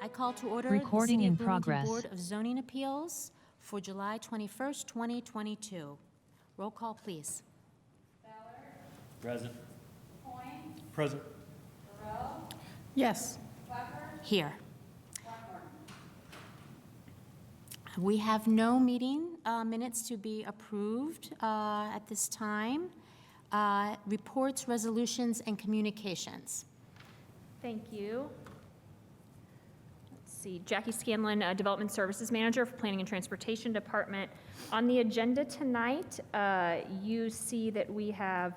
I call to order Recording the City in of Bloomington progress. Board of Zoning Appeals for July 21st, 2022. Roll call, please. Ballard. Present. Coyne. Present. Burrell. Yes. Clapper. Here. Blackburn. We have no meeting minutes to be approved at this time. Reports, resolutions, and communications. Thank you. Let's see, Jackie Scanlon, Development Services Manager for Planning and Transportation Department. On the agenda tonight, you see that we have,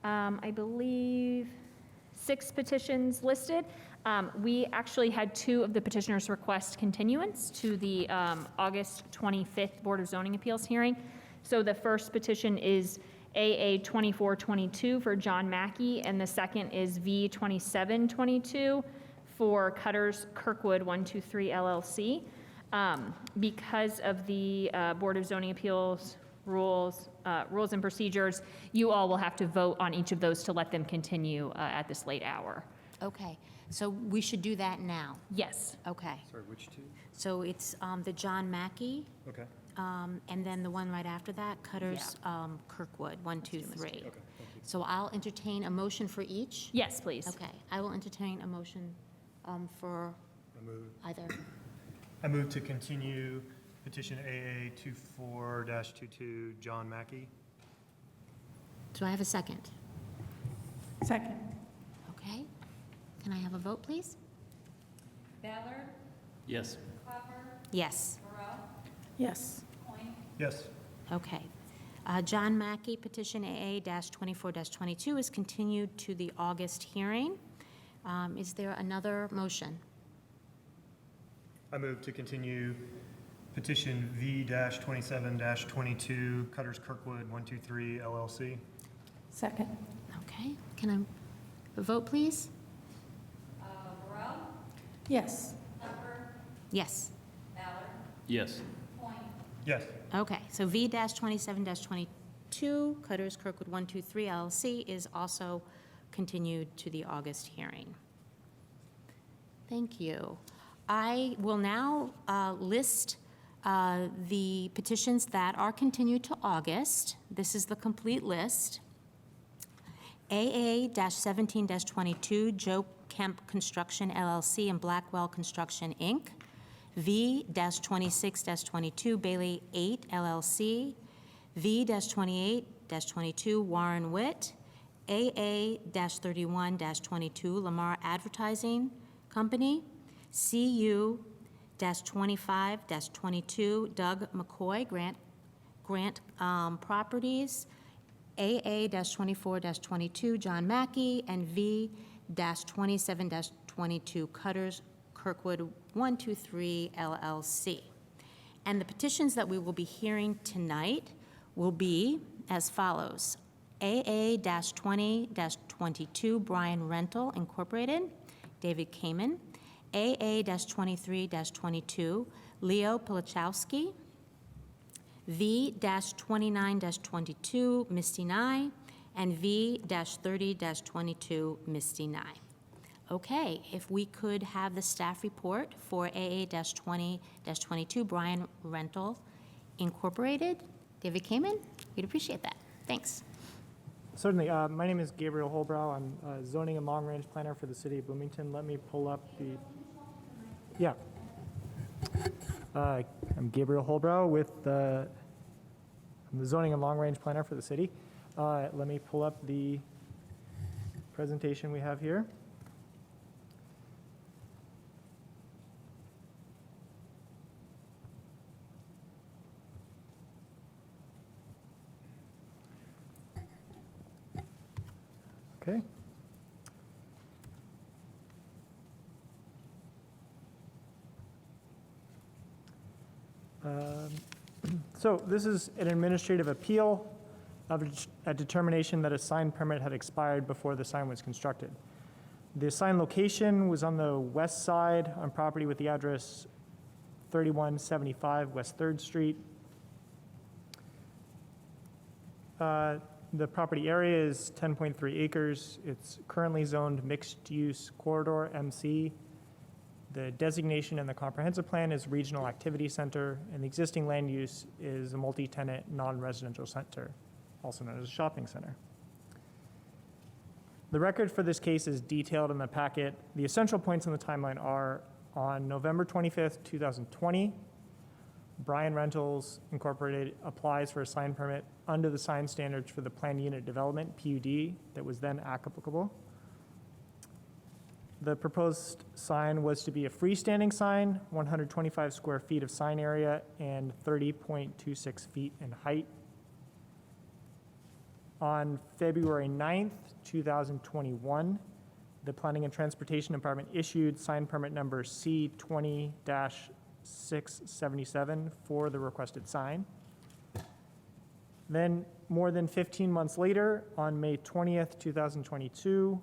I believe, 6 petitions listed. We actually had 2 of the petitioners request continuance to the August 25th Board of Zoning Appeals hearing. So the first petition is AA 2422 for John Mackey, and the second is V 2722 for Cutters Kirkwood 123 LLC. Because of the Board of Zoning Appeals rules and procedures, you all will have to vote on each of those to let them continue at this late hour. Okay, so we should do that now. Yes. Okay, Sorry, which two? so it's the John Mackey, Okay. and then the one right after that, Cutters Kirkwood, 123. Okay, thank you. So I'll entertain a motion for each. Yes, please. Okay, I will entertain a motion for either. I move to continue petition AA 24-22, John Mackey. Do I have a second? Second. Okay, can I have a vote, please? Ballard. Yes. Clapper. Yes. Burrell. Yes. Coyne. Yes. Okay. John Mackey, petition AA-24-22 is continued to the August hearing. Is there another motion? I move to continue petition V-27-22, Cutters Kirkwood 123 LLC. Second. Okay, can I, a vote, please? Burrell. Yes. Clapper. Yes. Ballard. Yes. Coyne. Yes. Okay, so V-27-22, Cutters Kirkwood 123 LLC is also continued to the August hearing. Thank you. I will now list the petitions that are continued to August. This is the complete list. AA-17-22, Joe Kemp Construction LLC and Blackwell Construction, Inc. V-26-22, Bailey 8 LLC. V-28-22, Warren Witt. AA-31-22, Lamar Advertising Company. CU-25-22, Doug McCoy, Grant Properties. AA-24-22, John Mackey, and V-27-22, Cutters Kirkwood 123 LLC. And the petitions that we will be hearing tonight will be as follows. AA-20-22, Brian Rental Incorporated, David Kamen. AA-23-22, Leo Polichowski. V-29-22, Misty Nye, and V-30-22, Misty Nye. Okay, if we could have the staff report for AA-20-22, Brian Rental Incorporated. David Kamen, we'd appreciate that. Thanks. Certainly. My name is Gabriel Holbrow. I'm zoning and long-range planner for the city of Bloomington. Let me pull up the... Yeah. I'm Gabriel Holbrow with I'm the zoning and long-range planner for the city. Let me pull up the presentation we have here. Okay. So this is an administrative appeal of a determination that a sign permit had expired before the sign was constructed. The sign location was on the west side on property with the address 3175 West 3rd Street. The property area is 10.3 acres. It's currently zoned mixed-use corridor, MC. The designation in the comprehensive plan is Regional Activity Center, and the existing land use is a multi-tenant, non-residential center, also known as a shopping center. The record for this case is detailed in the packet. The essential points in the timeline are: on November 25th, 2020, Bryan Rentals Incorporated applies for a sign permit under the sign standards for the planned unit development, PUD, that was then applicable. The proposed sign was to be a freestanding sign, 125 square feet of sign area, and 30.26 feet in height. On February 9th, 2021, the Planning and Transportation Department issued sign permit number C20-677 for the requested sign. Then, more than 15 months later, on May 20th, 2022,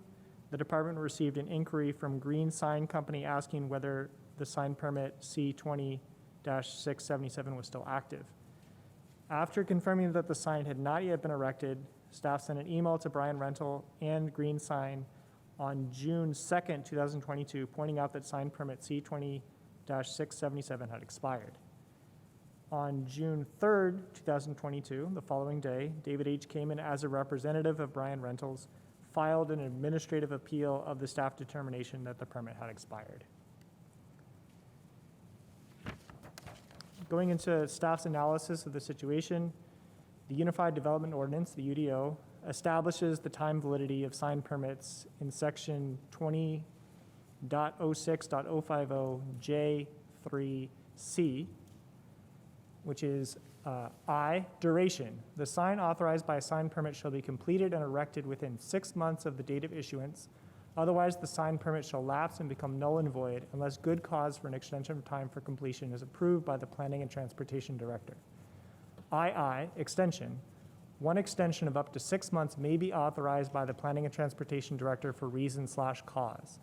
the department received an inquiry from Green Sign Company asking whether the sign permit C20-677 was still active. After confirming that the sign had not yet been erected, staff sent an email to Bryan Rental and Green Sign on June 2nd, 2022, pointing out that sign permit C20-677 had expired. On June 3rd, 2022, the following day, David H. Kamen, as a representative of Bryan Rentals, filed an administrative appeal of the staff determination that the permit had expired. Going into staff's analysis of the situation, the Unified Development Ordinance, the UDO, establishes the time validity of sign permits in section 20.06.050J3C, which is I, duration. The sign authorized by a sign permit shall be completed and erected within 6 months of the date of issuance. Otherwise, the sign permit shall lapse and become null and void unless good cause for an extension of time for completion is approved by the Planning and Transportation Director. II, extension. One extension of up to 6 months may be authorized by the Planning and Transportation Director for reason/cause.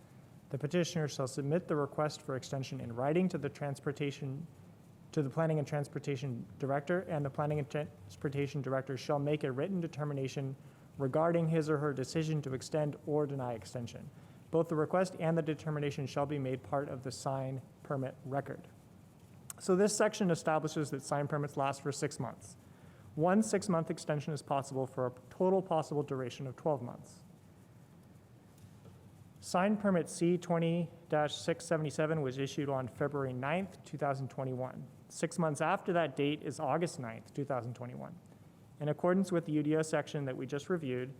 The petitioner shall submit the request for extension in writing to the Planning and Transportation Director, and the Planning and Transportation Director shall make a written determination regarding his or her decision to extend or deny extension. Both the request and the determination shall be made part of the sign permit record. So this section establishes that sign permits last for 6 months. One 6-month extension is possible for a total possible duration of 12 months. Sign permit C20-677 was issued on February 9th, 2021. 6 months after that date is August 9th, 2021. In accordance with the UDO section that we just reviewed,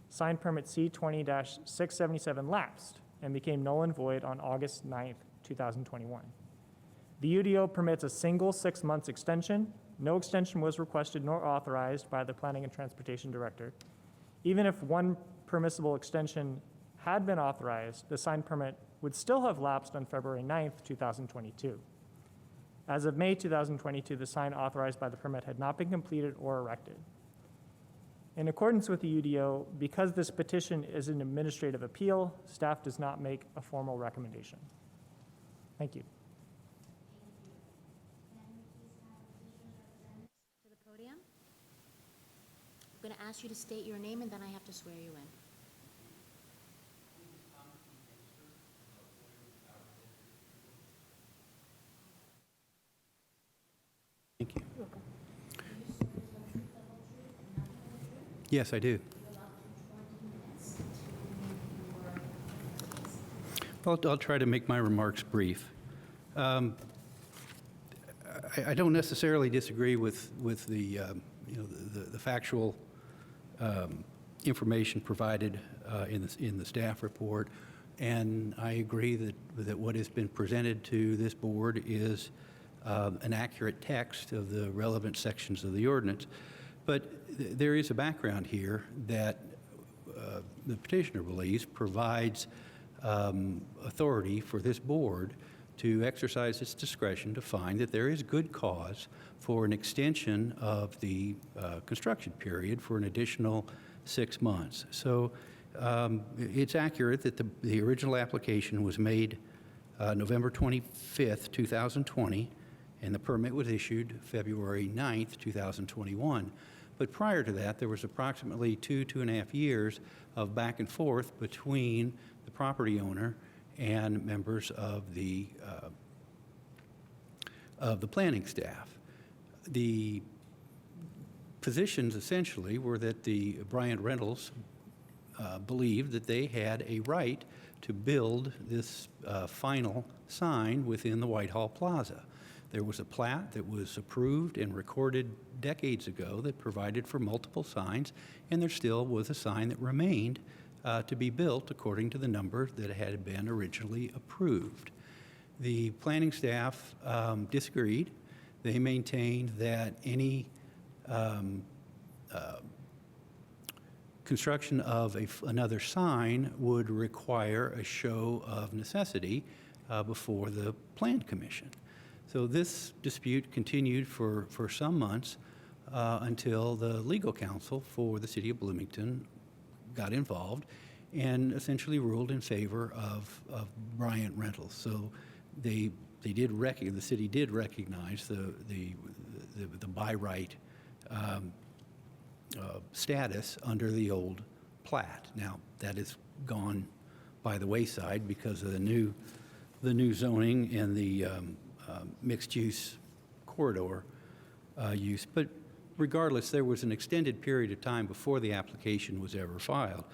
sign permit C20-677 lapsed and became null and void on August 9th, 2021. The UDO permits a single 6 months extension. No extension was requested nor authorized by the Planning and Transportation Director. Even if one permissible extension had been authorized, the sign permit would still have lapsed on February 9th, 2022. As of May 2022, the sign authorized by the permit had not been completed or erected. In accordance with the UDO, because this petition is an administrative appeal, staff does not make a formal recommendation. Thank you. To the podium. I'm going to ask you to state your name, and then I have to swear you in. Thank you. Yes, I do. I'll try to make my remarks brief. I don't necessarily disagree with the the factual information provided in the staff report, and I agree that what has been presented to this board is an accurate text of the relevant sections of the ordinance. But there is a background here that the petitioner believes provides authority for this board to exercise its discretion to find that there is good cause for an extension of the construction period for an additional 6 months. So it's accurate that the original application was made November 25th, 2020, and the permit was issued February 9th, 2021. But prior to that, there was approximately 2.5 years of back and forth between the property owner and members of the planning staff. The positions essentially were that the Bryant Rentals believed that they had a right to build this final sign within the Whitehall Plaza. There was a plat that was approved and recorded decades ago that provided for multiple signs, and there still was a sign that remained to be built according to the number that had been originally approved. The planning staff disagreed. They maintained that any construction of another sign would require a show of necessity before the Plan Commission. So this dispute continued for some months until the legal counsel for the city of Bloomington got involved and essentially ruled in favor of Bryant Rentals. So the city did recognize the by right status under the old plat. Now, that has gone by the wayside because of the new zoning and the mixed-use corridor use. But regardless, there was an extended period of time before the application was ever filed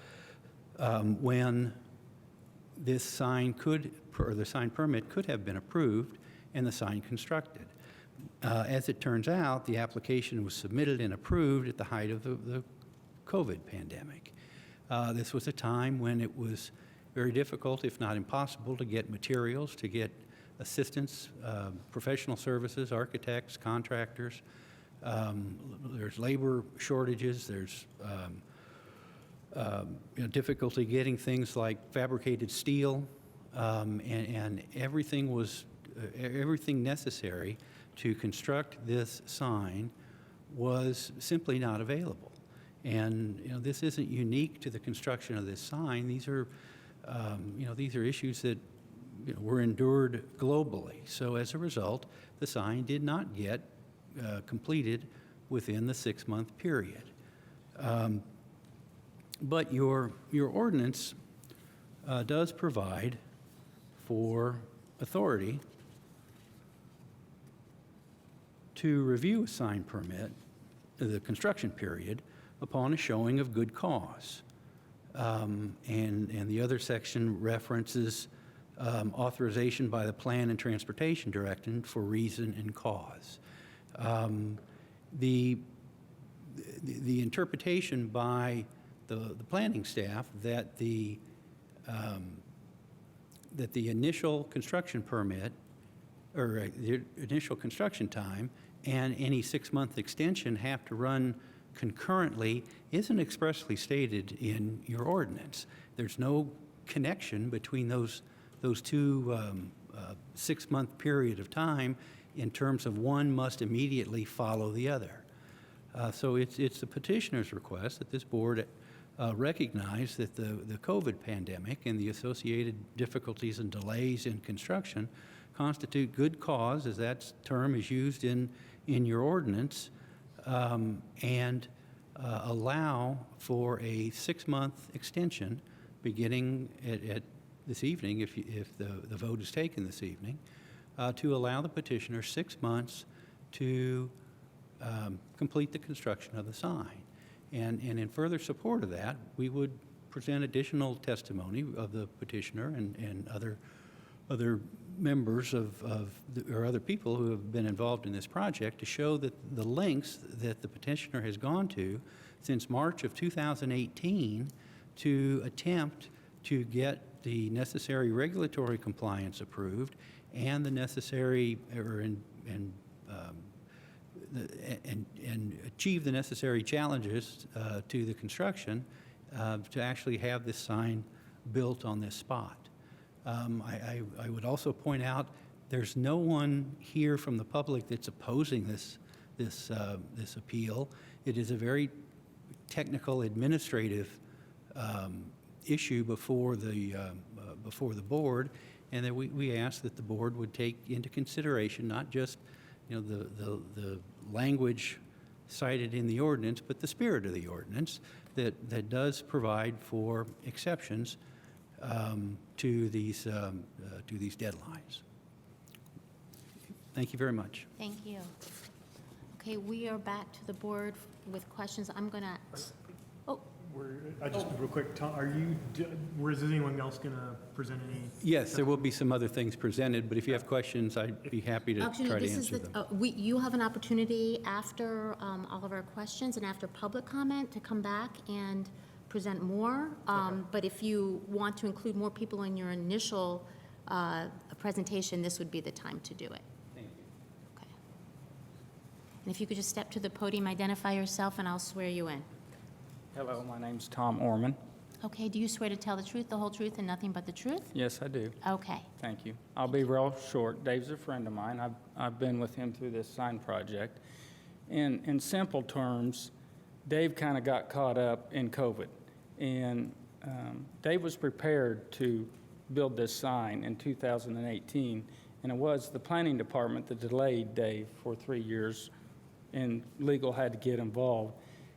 when this sign the sign permit could have been approved and the sign constructed. As it turns out, the application was submitted and approved at the height of the COVID pandemic. This was a time when it was very difficult, if not impossible, to get materials, to get assistance, professional services, architects, contractors. There's labor shortages. There's difficulty getting things like fabricated steel, and everything necessary to construct this sign was simply not available. And this isn't unique to the construction of this sign. These are issues that were endured globally. So as a result, the sign did not get completed within the 6-month period. But your ordinance does provide for authority to review a sign permit, the construction period, upon a showing of good cause. And the other section references authorization by the Plan and Transportation Director for reason and cause. The interpretation by the planning staff that the initial construction permit or the initial construction time and any 6-month extension have to run concurrently isn't expressly stated in your ordinance. There's no connection between those two 6-month period of time in terms of one must immediately follow the other. So it's the petitioner's request that this board recognize that the COVID pandemic and the associated difficulties and delays in construction constitute good cause, as that term is used in your ordinance, and allow for a 6-month extension beginning at this evening, if the vote is taken this evening, to allow the petitioner 6 months to complete the construction of the sign. And in further support of that, we would present additional testimony of the petitioner and other members or other people who have been involved in this project to show that the lengths that the petitioner has gone to since March of 2018 to attempt to get the necessary regulatory compliance approved and the necessary and achieve the necessary challenges to the construction to actually have this sign built on this spot. I would also point out there's no one here from the public that's opposing this appeal. It is a very technical administrative issue before the board, and that we ask that the board would take into consideration not just the language cited in the ordinance, but the spirit of the ordinance that does provide for exceptions to these deadlines. Thank you very much. Thank you. Okay, we are back to the board with questions. I'm going to, oh, Just real quick, Tom, is anyone else going to present any? Yes, there will be some other things presented, but if you have questions, I'd be happy to actually, try to this is answer the, them. you have an opportunity after all of our questions and after public comment to come back and present more. But if you want to include more people in your initial presentation, this would be the time to do it. Thank you. Okay. And if you could just step to the podium, identify yourself, and I'll swear you in. Hello, my name's Tom Orman. Okay, do you swear to tell the truth, the whole truth, and nothing but the truth? Yes, I do. Okay. Thank you. I'll be real short. Dave's a friend of mine. I've been with him through this sign project. In simple terms, Dave kind of got caught up in COVID. And Dave was prepared to build this sign in 2018, and it was the planning department that delayed Dave for 3 years, and legal had to get involved.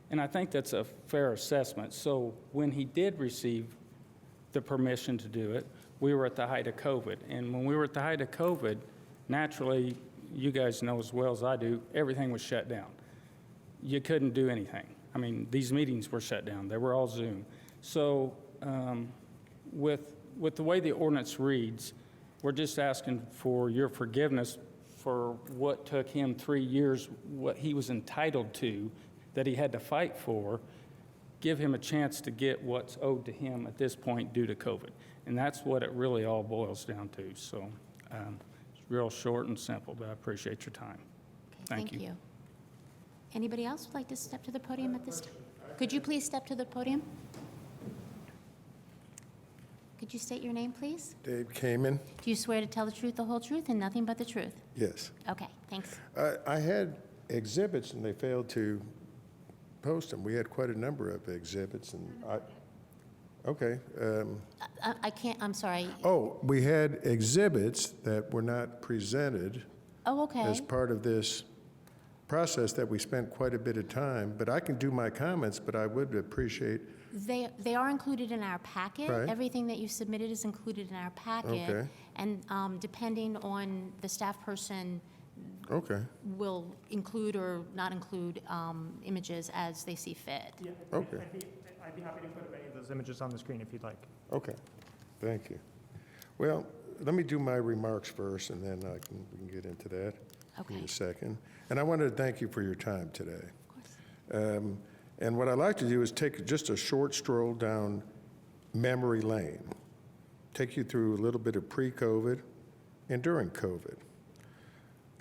And I think that's a fair assessment. So when he did receive the permission to do it, we were at the height of COVID. And when we were at the height of COVID, naturally, you guys know as well as I do, everything was shut down. You couldn't do anything. I mean, these meetings were shut down. They were all Zoom. So with the way the ordinance reads, we're just asking for your forgiveness for what took him 3 years, what he was entitled to, that he had to fight for, give him a chance to get what's owed to him at this point due to COVID. And that's what it really all boils down to. So it's real short and simple, but I appreciate your time. Okay, Thank you. Anybody else would like to step to the podium at this time? Could you please step to the podium? Could you state your name, please? Dave Kamen, Do you swear to tell the truth, the whole truth, and nothing but the truth? yes. Okay, thanks. I had exhibits and they failed to post them. We had quite a number of exhibits and okay. I can't, I'm sorry. Oh, we had exhibits that were not presented Oh, okay. as part of this process that we spent quite a bit of time, but I can do my comments, but I would appreciate, They are included in our packet. Right. Everything that you submitted is included in our packet. Okay. And depending on the staff person okay, will include or not include images as they see fit. Yeah, Okay. I'd be happy to put any of those images on the screen if you'd like. okay, thank you. Well, let me do my remarks first and then we can get into that in Okay. a second. And I wanted to thank you for your time today. Of course. And what I'd like to do is take just a short stroll down memory lane, take you through a little bit of pre-COVID and during COVID.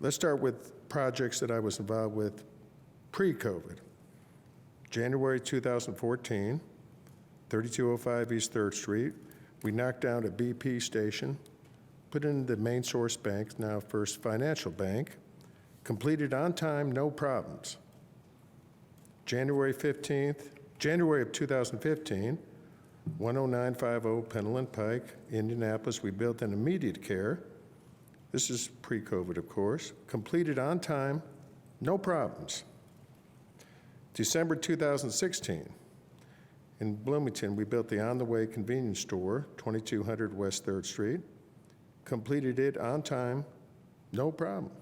Let's start with projects that I was involved with pre-COVID. January 2014, 3205 East 3rd Street, we knocked down a BP station, put in the main source bank, now First Financial Bank, completed on time, no problems. January of 2015, 10950 Penland Pike, Indianapolis, we built an immediate care. This is pre-COVID, of course. Completed on time, no problems. December 2016, in Bloomington, we built the on-the-way convenience store, 2200 West 3rd Street. Completed it on time, no problem.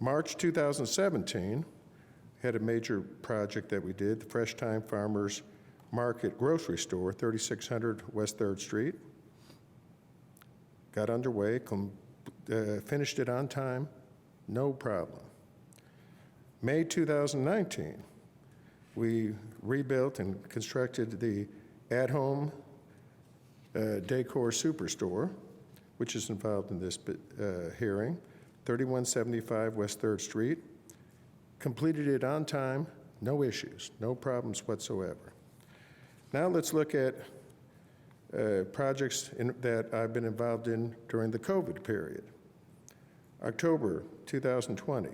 March 2017, had a major project that we did, the Fresh Time Farmers Market Grocery Store, 3600 West 3rd Street. Got underway, finished it on time, no problem. May 2019, we rebuilt and constructed the at-home decor superstore, which is involved in this hearing, 3175 West 3rd Street. Completed it on time, no issues, no problems whatsoever. Now let's look at projects that I've been involved in during the COVID period. October 2020,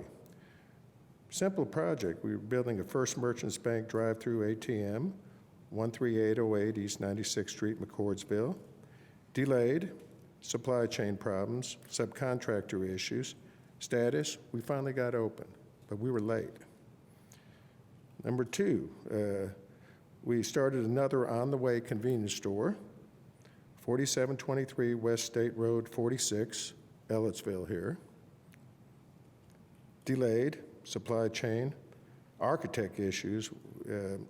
simple project. We were building a First Merchants Bank drive-through ATM, 13808 East 96th Street, McCordsville. Delayed, supply chain problems, subcontractor issues. Status, we finally got open, but we were late. Number two, We started another on-the-way convenience store, 4723 West State Road 46, Ellettsville here. Delayed, supply chain, architect issues.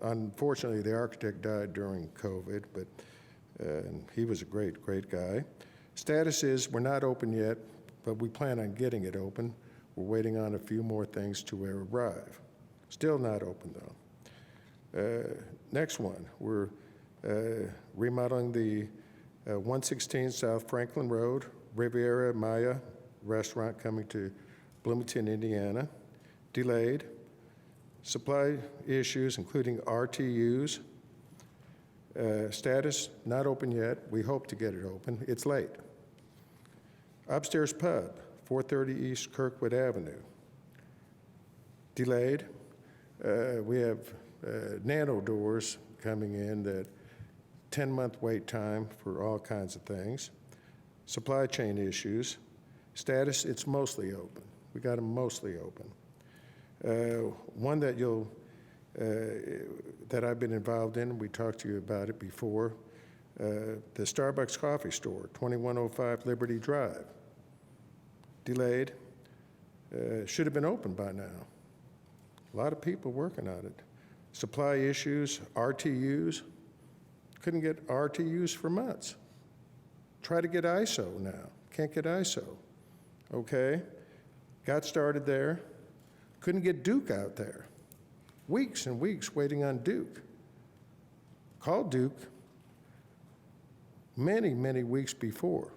Unfortunately, the architect died during COVID, but he was a great, great guy. Status is we're not open yet, but we plan on getting it open. We're waiting on a few more things to arrive. Still not open, though. Next one, we're remodeling the 116 South Franklin Road, Riviera Maya restaurant coming to Bloomington, Indiana. Delayed. Supply issues, including RTUs. Status, not open yet. We hope to get it open. It's late. Upstairs Pub, 430 East Kirkwood Avenue. Delayed. We have nano doors coming in that 10-month wait time for all kinds of things. Supply chain issues. Status, it's mostly open. We got them mostly open. One that that I've been involved in, we talked to you about it before, the Starbucks coffee store, 2105 Liberty Drive. Delayed. Should have been open by now. A lot of people working on it. Supply issues, RTUs. Couldn't get RTUs for months. Try to get ISO now. Can't get ISO. Okay. Got started there. Couldn't get Duke out there. Weeks and weeks waiting on Duke. Called Duke many, many weeks before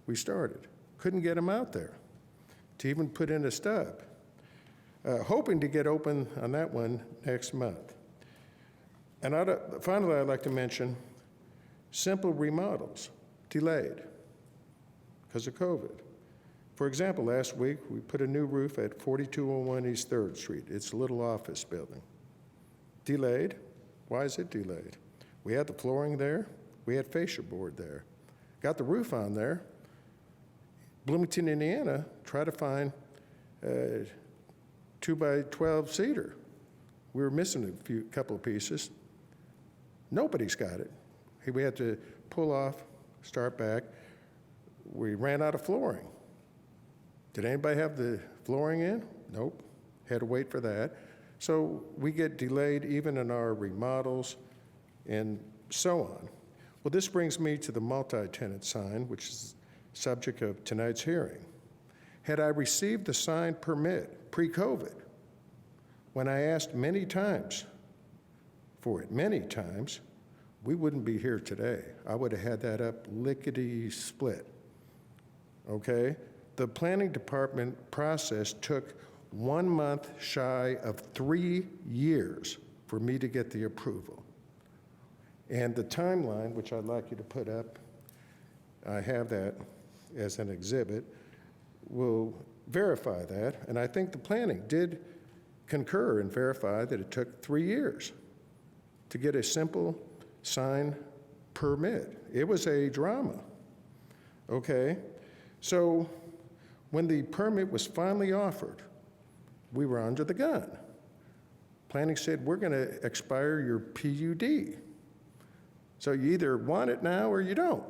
we started. Couldn't get him out there to even put in a stub. Hoping to get open on that one next month. And finally, I'd like to mention simple remodels, delayed because of COVID. For example, last week, we put a new roof at 4201 East 3rd Street. It's a little office building. Delayed. Why is it delayed? We had the flooring there. We had fascia board there. Got the roof on there. Bloomington, Indiana, try to find 2x12 cedar. We were missing a couple of pieces. Nobody's got it. We had to pull off, start back. We ran out of flooring. Did anybody have the flooring in? Nope. Had to wait for that. So we get delayed even in our remodels and so on. Well, this brings me to the multi-tenant sign, which is the subject of tonight's hearing. Had I received the sign permit pre-COVID, when I asked many times for it, many times, we wouldn't be here today. I would have had that up lickety-split, okay? The planning department process took 1 month shy of 3 years for me to get the approval. And the timeline, which I'd like you to put up, I have that as an exhibit, will verify that. And I think the planning did concur and verify that it took 3 years to get a simple sign permit. It was a drama, okay? So when the permit was finally offered, we were under the gun. Planning said, we're going to expire your PUD. So you either want it now or you don't.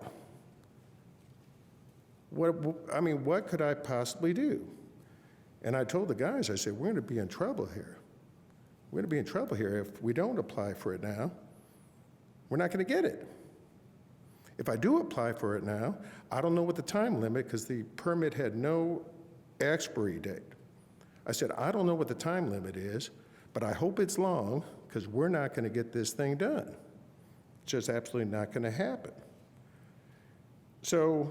What could I possibly do? And I told the guys, I said, we're going to be in trouble here. We're going to be in trouble here if we don't apply for it now. We're not going to get it. If I do apply for it now, I don't know what the time limit, because the permit had no expiry date. I said, I don't know what the time limit is, but I hope it's long, because we're not going to get this thing done. It's just absolutely not going to happen. So,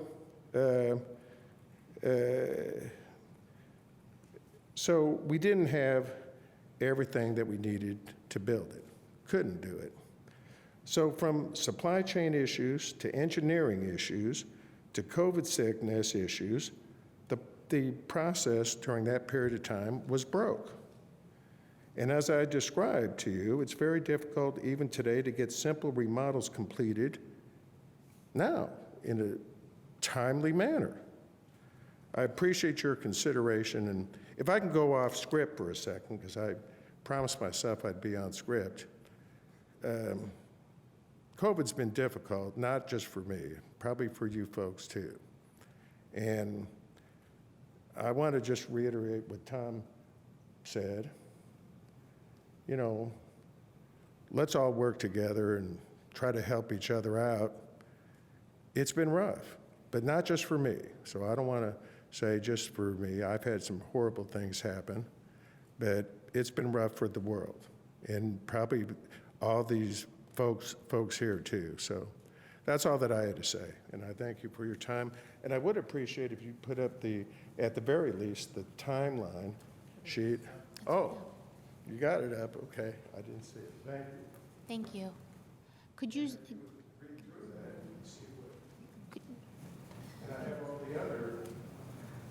so we didn't have everything that we needed to build it. Couldn't do it. So from supply chain issues to engineering issues to COVID sickness issues, the process during that period of time was broke. And as I described to you, it's very difficult even today to get simple remodels completed now in a timely manner. I appreciate your consideration, and if I can go off script for a second, because I promised myself I'd be on script. COVID's been difficult, not just for me, probably for you folks too. And I want to just reiterate what Tom said. You know, let's all work together and try to help each other out. It's been rough, but not just for me. So I don't want to say just for me. I've had some horrible things happen, but it's been rough for the world, and probably all these folks here too. So that's all that I had to say, and I thank you for your time. And I would appreciate if you put up at the very least, the timeline sheet. Oh, you got it up, okay. I didn't see it. Thank you. Thank you. Could you, Read through that and see what. And I have all the other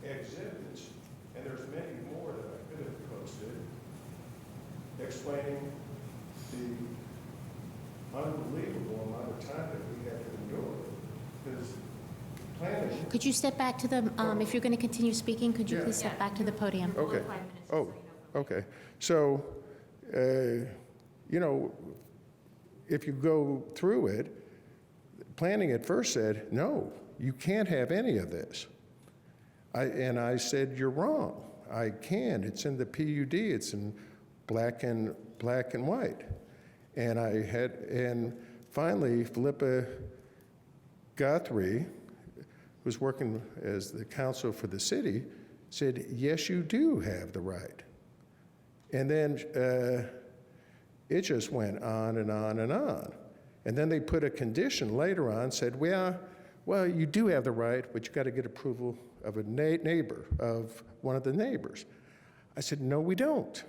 exhibits, and there's many more that I could have posted, explaining the unbelievable amount of time that we had to endure. Because planning. could you step back to the, if you're going to continue speaking, could you Yeah. please step back to the podium? Okay. Oh, okay. So, you know, if you go through it, planning at first said, no, you can't have any of this. And I said, you're wrong. I can. It's in the PUD. It's in black and white. And finally, Philippa Guthrie, who's working as the counsel for the city, said, yes, you do have the right. And then it just went on and on and on. And then they put a condition later on, said, well, you do have the right, but you got to get approval of a neighbor, of one of the neighbors. I said, no, we don't.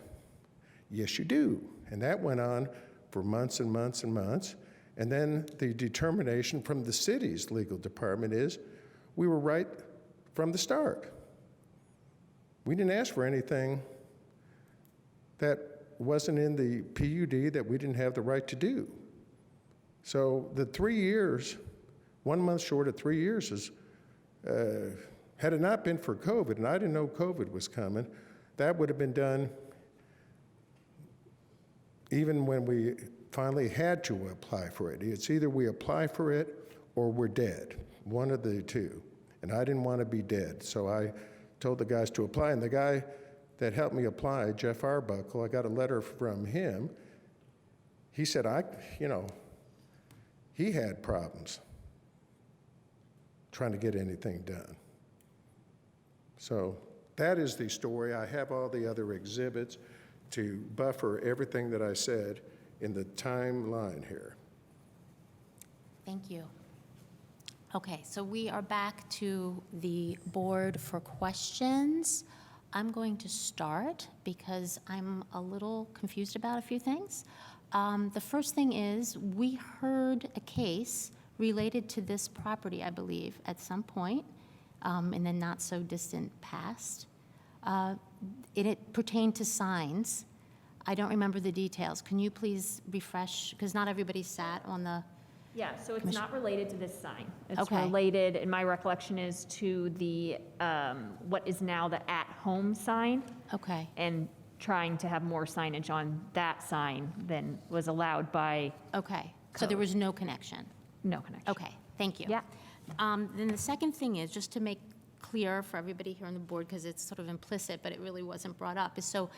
Yes, you do. And that went on for months and months and months. And then the determination from the city's legal department is we were right from the start. We didn't ask for anything that wasn't in the PUD that we didn't have the right to do. So the 3 years, 1 month short of 3 years is, had it not been for COVID, and I didn't know COVID was coming, that would have been done even when we finally had to apply for it. It's either we apply for it or we're dead, one of the two. And I didn't want to be dead, so I told the guys to apply. And the guy that helped me apply, Jeff Arbuckle, I got a letter from him. He said, he had problems trying to get anything done. So that is the story. I have all the other exhibits to buffer everything that I said in the timeline here. Thank you. Okay, so we are back to the board for questions. I'm going to start because I'm a little confused about a few things. The first thing is we heard a case related to this property, I believe, at some point in the not so distant past. It pertained to signs. I don't remember the details. Can you please refresh? Because not everybody sat on the. Yeah, so it's not related to this sign. It's Okay. related, and my recollection is to the, what is now the at-home sign, Okay. and trying to have more signage on that sign than was allowed by Okay. So there was no connection. no connection. Okay. Thank you. Yeah. Then the second thing is, just to make clear for everybody here on the board, because it's sort of implicit, but it really wasn't brought up, is so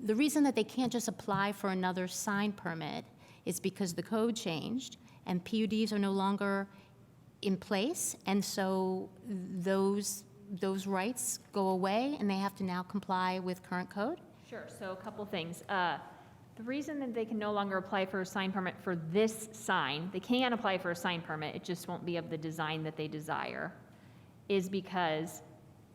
the reason that they can't just apply for another sign permit is because the code changed and PUDs are no longer in place, and so those rights go away and they have to now comply with current code? Sure, so a couple things. The reason that they can no longer apply for a sign permit for this sign, they can apply for a sign permit, it just won't be of the design that they desire, is because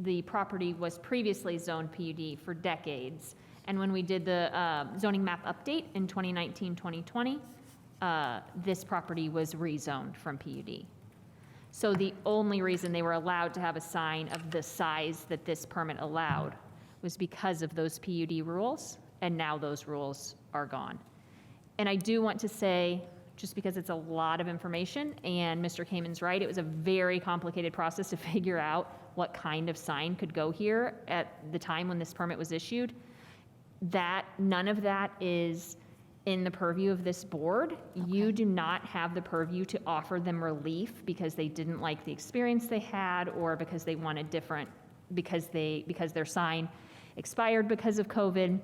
the property was previously zoned PUD for decades. And when we did the zoning map update in 2019, 2020, this property was rezoned from PUD. So the only reason they were allowed to have a sign of the size that this permit allowed was because of those PUD rules, and now those rules are gone. And I do want to say, just because it's a lot of information, and Mr. Kamen's right, it was a very complicated process to figure out what kind of sign could go here at the time when this permit was issued, that none of that is in the purview of this board. You do not have the purview to offer them relief because they didn't like the experience they had or because they wanted different, because their sign expired because of COVID.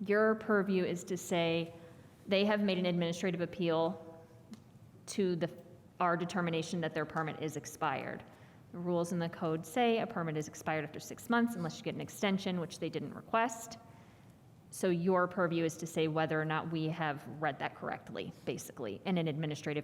Your purview is to say they have made an administrative appeal to our determination that their permit is expired. The rules in the code say a permit is expired after 6 months unless you get an extension, which they didn't request. So your purview is to say whether or not we have read that correctly, basically, in an administrative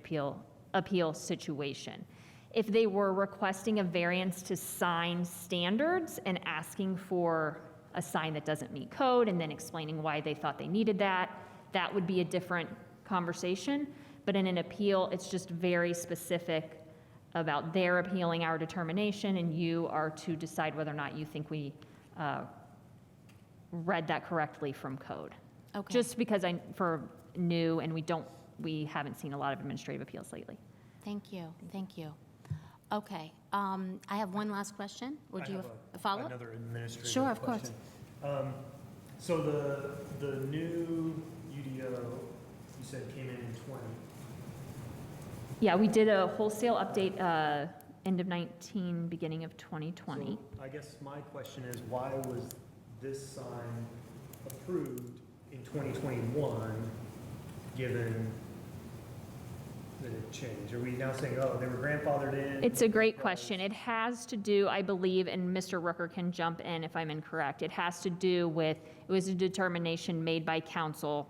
appeal situation. If they were requesting a variance to sign standards and asking for a sign that doesn't meet code and then explaining why they thought they needed that, that would be a different conversation. But in an appeal, it's just very specific about their appealing our determination, and you are to decide whether or not you think we read that correctly from code. Okay. Just because for new, and we haven't seen a lot of administrative appeals lately. Thank you, thank you. Okay, I have one last question, or do you have a follow-up? Another administrative Sure, of course. question. So the new UDO, you said came in 20. Yeah, we did a wholesale update, end of 19, beginning of 2020. So I guess my question is, why was this sign approved in 2021, given that it changed? Are we now saying, oh, they were grandfathered in? It's a great question. It has to do, I believe, and Mr. Rooker can jump in if I'm incorrect, it has to do with, it was a determination made by council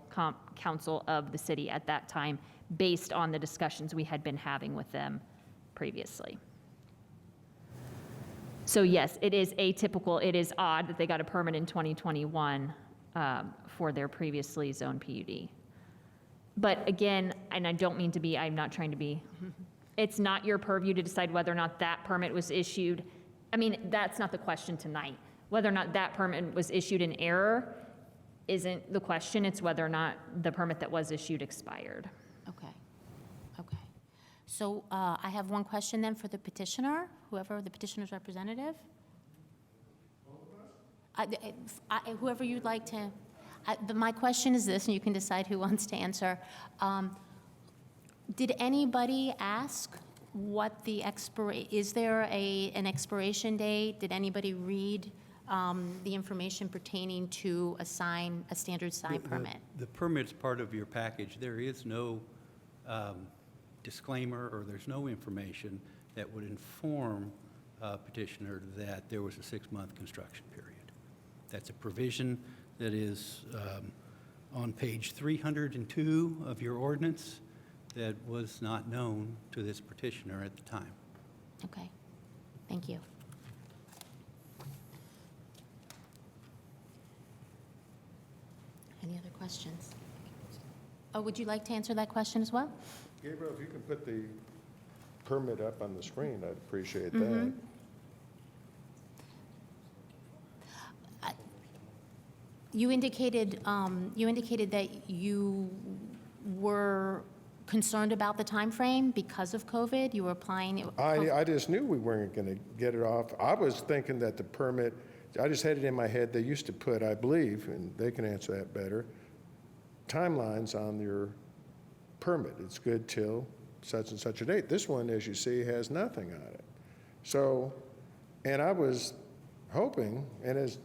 of the city at that time, based on the discussions we had been having with them previously. So yes, it is atypical, it is odd that they got a permit in 2021 for their previously zoned PUD. But again, and I don't mean to be, I'm not trying to be, it's not your purview to decide whether or not that permit was issued. I mean, that's not the question tonight. Whether or not that permit was issued in error isn't the question, it's whether or not the permit that was issued expired. Okay, okay. So I have one question then for the petitioner, whoever the petitioner's representative. Whoever you'd like to, my question is this, and you can decide who wants to answer. Did anybody ask what the is there an expiration date? Did anybody read the information pertaining to a standard sign permit? The permit's part of your package. There is no disclaimer, or there's no information that would inform petitioner that there was a 6-month construction period. That's a provision that is on page 302 of your ordinance that was not known to this petitioner at the time. Okay, thank you. Any other questions? Oh, would you like to answer that question as well? Gabriel, if you can put the permit up on the screen, I'd appreciate that. You indicated that you were concerned about the time frame because of COVID. You were applying. I just knew we weren't going to get it off. I was thinking that the permit, I just had it in my head, they used to put, I believe, and they can answer that better, timelines on your permit. It's good till such and such a date. This one, as you see, has nothing on it. So, and I was hoping, and as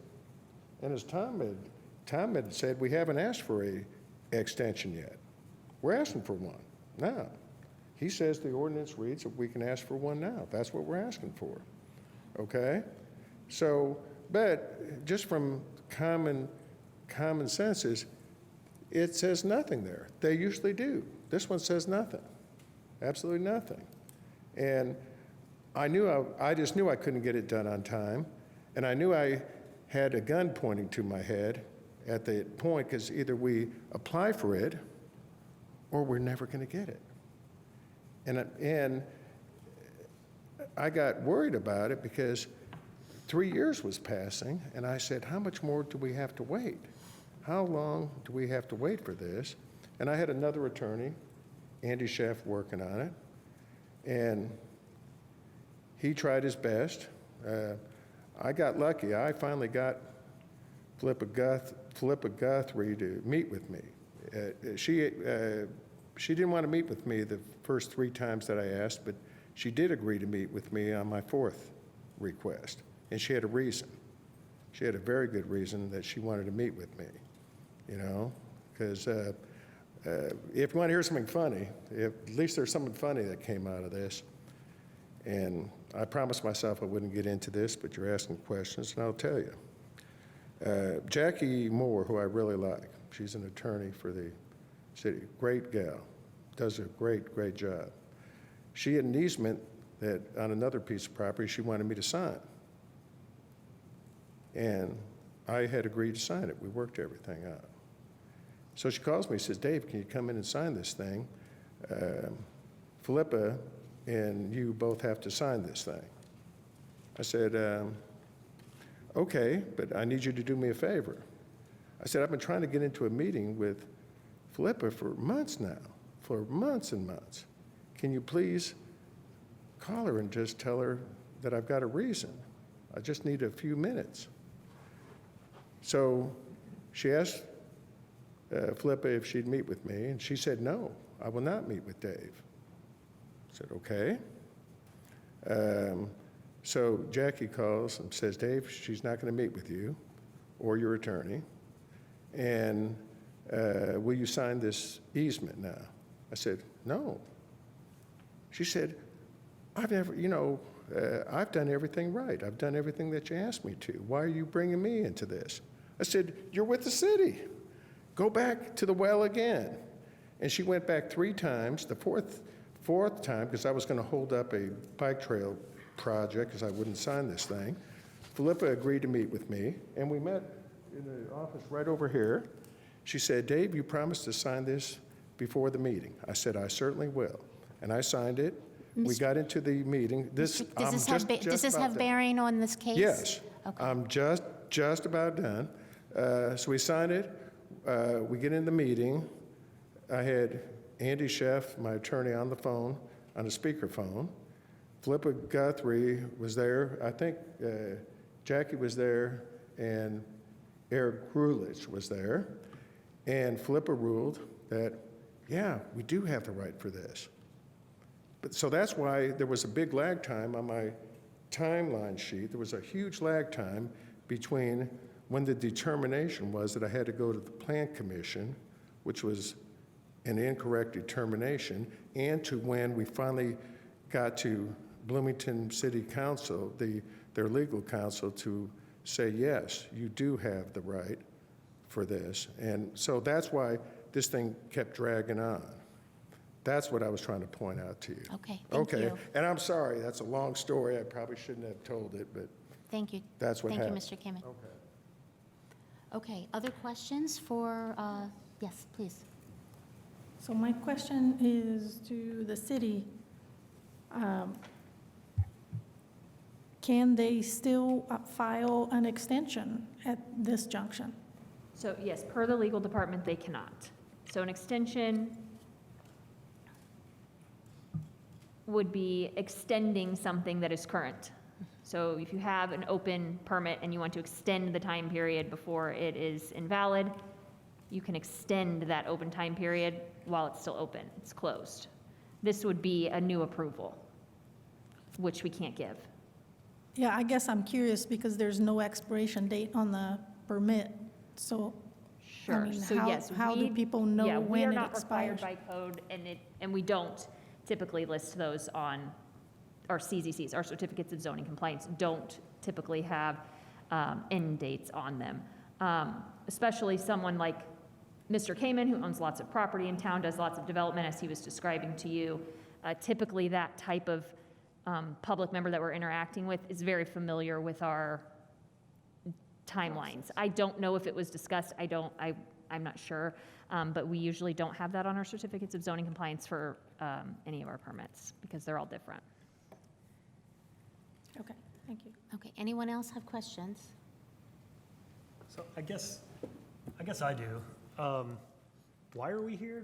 Tom had said, we haven't asked for a extension yet. We're asking for one now. He says the ordinance reads that we can ask for one now. That's what we're asking for, okay? So, but just from common sense, it says nothing there. They usually do. This one says nothing, absolutely nothing. And I just knew I couldn't get it done on time, and I knew I had a gun pointing to my head at the point, because either we apply for it or we're never going to get it. And I got worried about it because 3 years was passing, and I said, how much more do we have to wait? How long do we have to wait for this? And I had another attorney, Andy Sheff, working on it, and he tried his best. I got lucky. I finally got Philippa Guthrie to meet with me. She didn't want to meet with me the first 3 times that I asked, but she did agree to meet with me on my 4th request, and she had a reason. She had a very good reason that she wanted to meet with me, you know, because if you want to hear something funny, at least there's something funny that came out of this. And I promised myself I wouldn't get into this, but you're asking questions, and I'll tell you. Jackie Moore, who I really like, she's an attorney for the city, great gal, does a great job. She had an easement that on another piece of property she wanted me to sign. And I had agreed to sign it. We worked everything out. So she calls me, says, Dave, can you come in and sign this thing? Philippa and you both have to sign this thing. I said, okay, but I need you to do me a favor. I said, I've been trying to get into a meeting with Philippa for months now, for months and months. Can you please call her and just tell her that I've got a reason? I just need a few minutes. So she asked Philippa if she'd meet with me, and she said, no, I will not meet with Dave. I said, okay. So Jackie calls and says, Dave, she's not going to meet with you or your attorney, and will you sign this easement now? I said, no. She said, I've never, you know, I've done everything right. I've done everything that you asked me to. Why are you bringing me into this? I said, you're with the city. Go back to the well again. And she went back 3 times. The fourth time, because I was going to hold up a bike trail project because I wouldn't sign this thing, Philippa agreed to meet with me, and we met in the office right over here. She said, Dave, you promised to sign this before the meeting. I said, I certainly will. And I signed it. We got into the meeting. Does this have bearing on this case? Yes. Okay. I'm just about done. So we signed it. We get in the meeting. I had Andy Sheff, my attorney, on the phone, on a speakerphone. Philippa Guthrie was there. I think Jackie was there, and Eric Grulich was there. And Philippa ruled that, yeah, we do have the right for this. So that's why there was a big lag time on my timeline sheet. There was a huge lag time between when the determination was that I had to go to the Plan Commission, which was an incorrect determination, and to when we finally got to Bloomington City Council, their legal counsel, to say, yes, you do have the right for this. And so that's why this thing kept dragging on. That's what I was trying to point out to you. Okay, thank you. Okay, and I'm sorry, that's a long story. I probably shouldn't have told it, but Thank you. that's what happened. Thank you, Mr. Kamen. Okay. Okay, other questions for, yes, please. So my question is to the city. Can they still file an extension at this junction? So yes, per the legal department, they cannot. So an extension would be extending something that is current. So if you have an open permit and you want to extend the time period before it is invalid, you can extend that open time period while it's still open. It's closed. This would be a new approval, which we can't give. Yeah, I guess I'm curious because there's no expiration date on the permit, so. I Sure. mean, So yes, how do people know yeah, we are when it not expires? required by code, and we don't typically list those on our CZCs. Our certificates of zoning compliance don't typically have end dates on them. Especially someone like Mr. Kamen, who owns lots of property in town, does lots of development, as he was describing to you. Typically, that type of public member that we're interacting with is very familiar with our timelines. I don't know if it was discussed. I'm not sure, but we usually don't have that on our certificates of zoning compliance for any of our permits because they're all different. Okay, thank you. Okay, anyone else have questions? So I guess I do. Why are we here?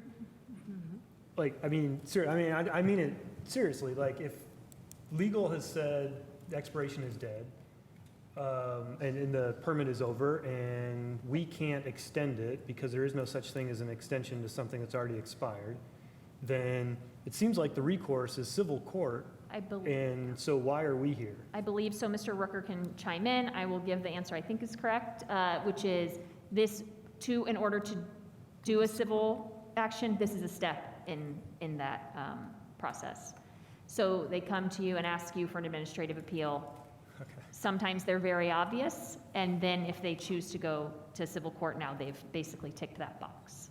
Like, I mean, I mean it seriously. Like, if legal has said the expiration is dead, and the permit is over, and we can't extend it because there is no such thing as an extension to something that's already expired, then it seems like the recourse is civil court, I believe, and so why are we here? I believe so. Mr. Rooker can chime in. I will give the answer I think is correct, which is this, in order to do a civil action, this is a step in that process. So they come to you and ask you for an administrative appeal. Okay. Sometimes they're very obvious, and then if they choose to go to civil court now, they've basically ticked that box.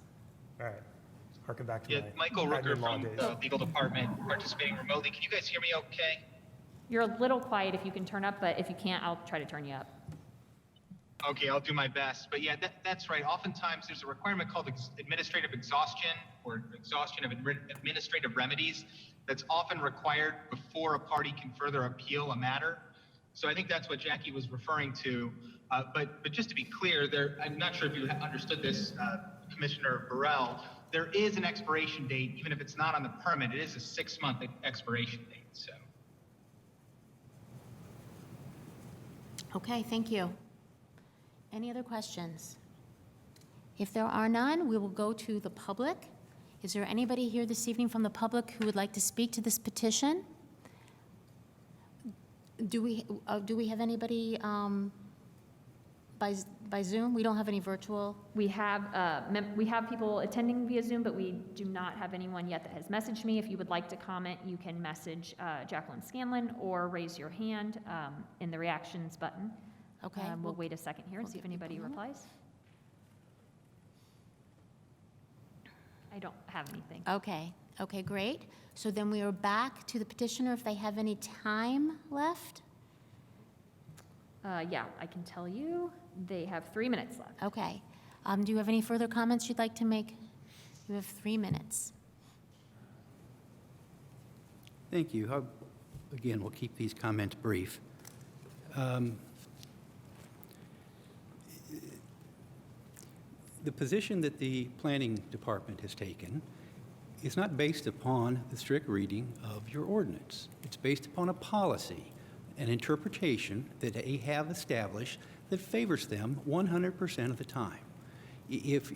All right, harken back to Yeah, my Michael Rooker admin law from days. the legal department participating remotely. Can you guys hear me okay? You're a little quiet if you can turn up, but if you can't, I'll try to turn you up. Okay, I'll do my best. But yeah, that's right. Oftentimes there's a requirement called administrative exhaustion or exhaustion of administrative remedies that's often required before a party can further appeal a matter. So I think that's what Jackie was referring to. But just to be clear, I'm not sure if you understood this, Commissioner Burrell, there is an expiration date, even if it's not on the permit. It is a 6-month expiration date. So. Okay, thank you. Any other questions? If there are none, we will go to the public. Is there anybody here this evening from the public who would like to speak to this petition? Do we have anybody by Zoom? We don't have any virtual? We have people attending via Zoom, but we do not have anyone yet that has messaged me. If you would like to comment, you can message Jacqueline Scanlon or raise your hand in the reactions button. Okay. We'll wait a second here and see if anybody people know. replies. I don't have anything. Okay, great. So then we are back to the petitioner if they have any time left. Yeah, I can tell you, they have 3 minutes left. Okay. Do you have any further comments you'd like to make? You have 3 minutes. Thank you. Again, we'll keep these comments brief. The position that the planning department has taken is not based upon the strict reading of your ordinance. It's based upon a policy, an interpretation that they have established that favors them 100% of the time. If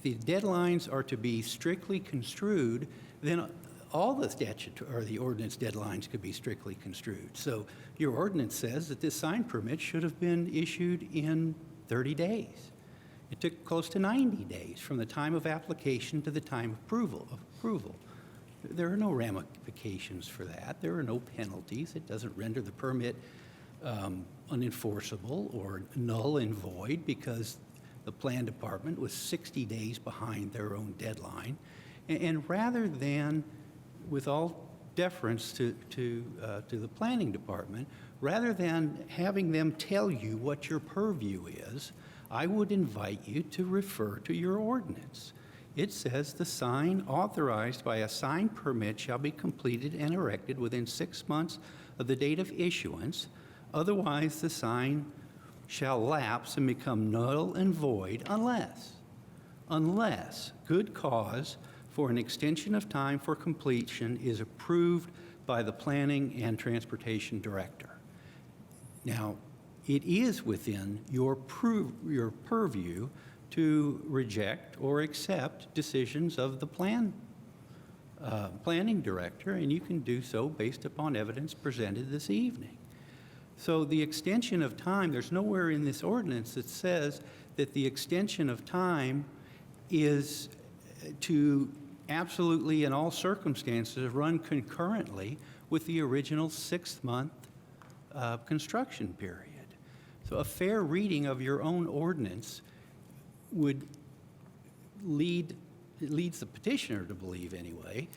the deadlines are to be strictly construed, then all the statute or the ordinance deadlines could be strictly construed. So your ordinance says that this sign permit should have been issued in 30 days. It took close to 90 days from the time of application to the time of approval. There are no ramifications for that. There are no penalties. It doesn't render the permit unenforceable or null and void because the plan department was 60 days behind their own deadline. And rather than, with all deference to the planning department, rather than having them tell you what your purview is, I would invite you to refer to your ordinance. It says the sign authorized by a sign permit shall be completed and erected within 6 months of the date of issuance. Otherwise, the sign shall lapse and become null and void unless good cause for an extension of time for completion is approved by the planning and transportation director. Now, it is within your purview to reject or accept decisions of the planning director, and you can do so based upon evidence presented this evening. So the extension of time, there's nowhere in this ordinance that says that the extension of time is to absolutely in all circumstances run concurrently with the original 6-month construction period. So a fair reading of your own ordinance would leads the petitioner to believe anyway,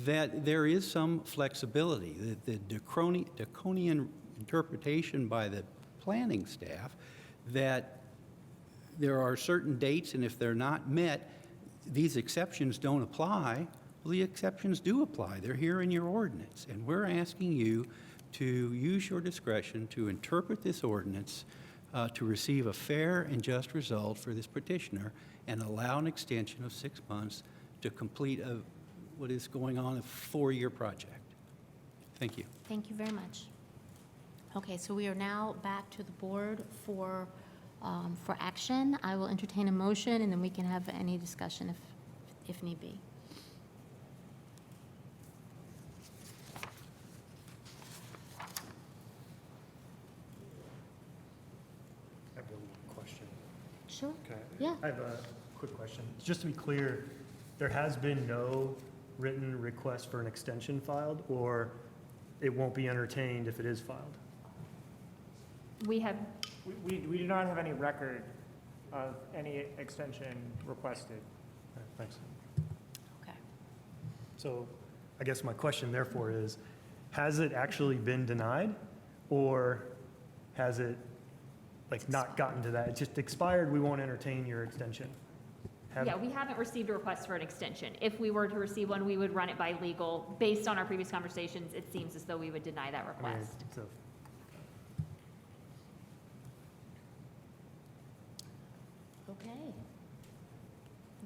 that there is some flexibility, that the draconian interpretation by the planning staff that there are certain dates and if they're not met, these exceptions don't apply. Well, the exceptions do apply. They're here in your ordinance. And we're asking you to use your discretion to interpret this ordinance to receive a fair and just result for this petitioner and allow an extension of 6 months to complete what is going on a 4-year project. Thank you. Thank you very much. Okay, so we are now back to the board for action. I will entertain a motion, and then we can have any discussion if need be. I have one question. Sure. Okay. Yeah. I have a quick question. Just to be clear, there has been no written request for an extension filed, or it won't be entertained if it is filed? We have, We do not have any record of any extension requested. All right, thanks. Okay. So I guess my question therefore is, has it actually been denied, or has it, like, not gotten to that? It just expired, we won't entertain your extension? yeah, we haven't received a request for an extension. If we were to receive one, we would run it by legal. Based on our previous conversations, it seems as though we would deny that I mean, request. so- Okay.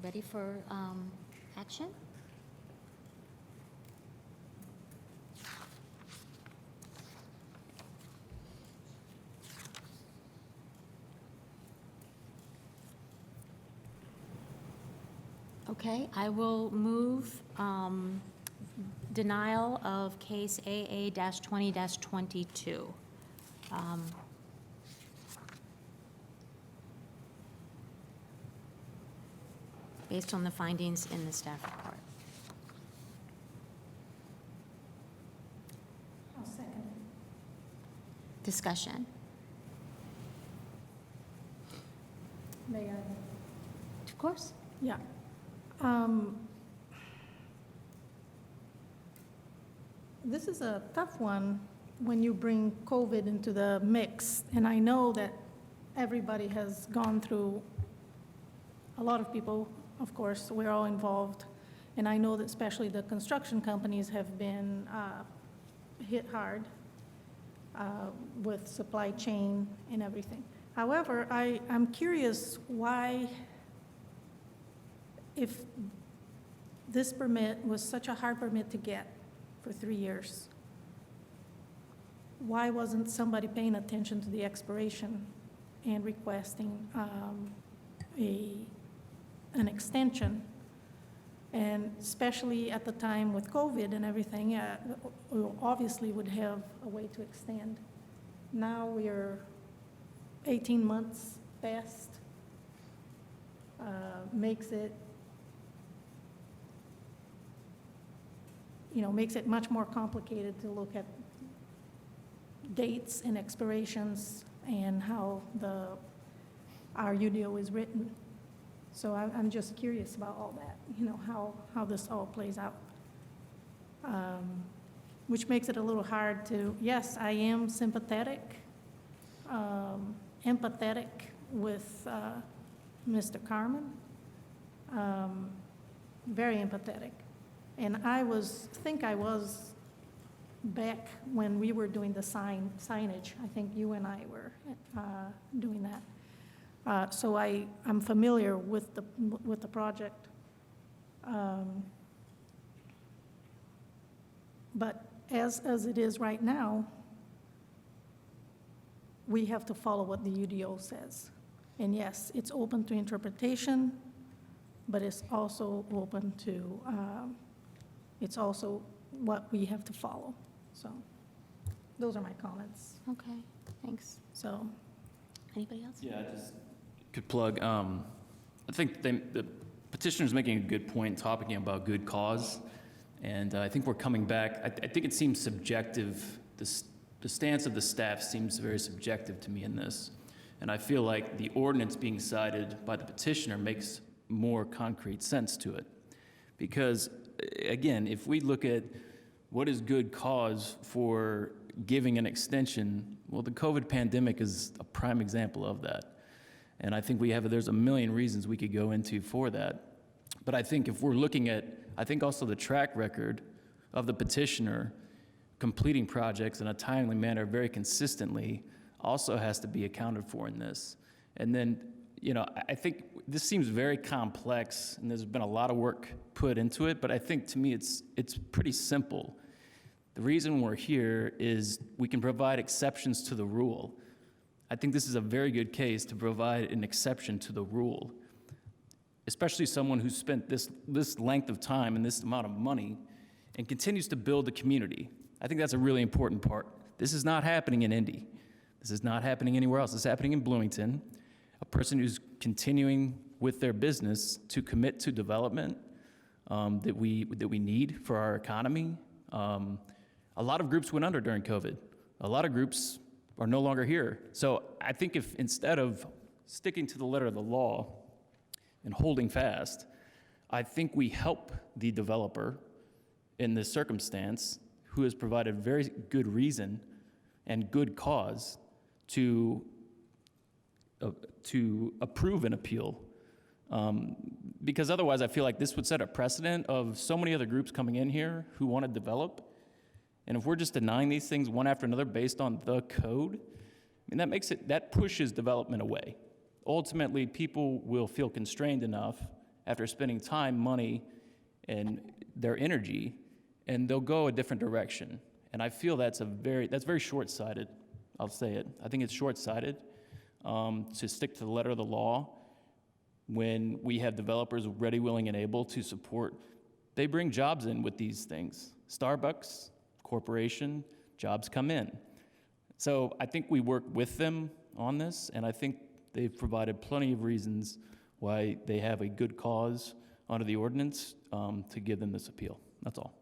Ready for action? Okay, I will move denial of case AA-20-22. Based on the findings in the staff report. I'll second. Discussion. May I? Of course. Yeah. This is a tough one when you bring COVID into the mix, and I know that everybody has gone through, a lot of people, of course, we're all involved, and I know that especially the construction companies have been hit hard with supply chain and everything. However, I'm curious why, if this permit was such a hard permit to get for 3 years, why wasn't somebody paying attention to the expiration and requesting an extension? And especially at the time with COVID and everything, we obviously would have a way to extend. Now we're 18 months past, makes it much more complicated to look at dates and expirations and how our UDO is written. So I'm just curious about all that, how this all plays out. Which makes it a little hard to, yes, I am sympathetic, empathetic with Mr. Carmen, very empathetic. And I think I was back when we were doing the signage. I think you and I were doing that. So I'm familiar with the project. But as it is right now, we have to follow what the UDO says. And yes, it's open to interpretation, but it's also open to, it's also what we have to follow. So those are my comments. Okay, thanks. So, Anybody else? Yeah, I just could plug, I think the petitioner's making a good point talking about good cause, and I think we're coming back. I think it seems subjective. The stance of the staff seems very subjective to me in this, and I feel like the ordinance being cited by the petitioner makes more concrete sense to it. Because, again, if we look at what is good cause for giving an extension, well, the COVID pandemic is a prime example of that. And I think there's a million reasons we could go into for that. But I think if we're looking at, I think also the track record of the petitioner completing projects in a timely manner very consistently also has to be accounted for in this. And then, I think this seems very complex, and there's been a lot of work put into it, but I think to me it's pretty simple. The reason we're here is we can provide exceptions to the rule. I think this is a very good case to provide an exception to the rule, especially someone who's spent this length of time and this amount of money and continues to build the community. I think that's a really important part. This is not happening in Indy. This is not happening anywhere else. It's happening in Bloomington. A person who's continuing with their business to commit to development that we need for our economy. A lot of groups went under during COVID. A lot of groups are no longer here. So I think if instead of sticking to the letter of the law and holding fast, I think we help the developer in this circumstance who has provided very good reason and good cause to approve an appeal. Because otherwise I feel like this would set a precedent of so many other groups coming in here who want to develop. And if we're just denying these things one after another based on the code, I mean, that pushes development away. Ultimately, people will feel constrained enough after spending time, money, and their energy, and they'll go a different direction. And I feel that's very short-sighted. I'll say it. I think it's short-sighted to stick to the letter of the law when we have developers ready, willing, and able to support. They bring jobs in with these things. Starbucks, corporation, jobs come in. So I think we work with them on this, and I think they've provided plenty of reasons why they have a good cause under the ordinance to give them this appeal. That's all.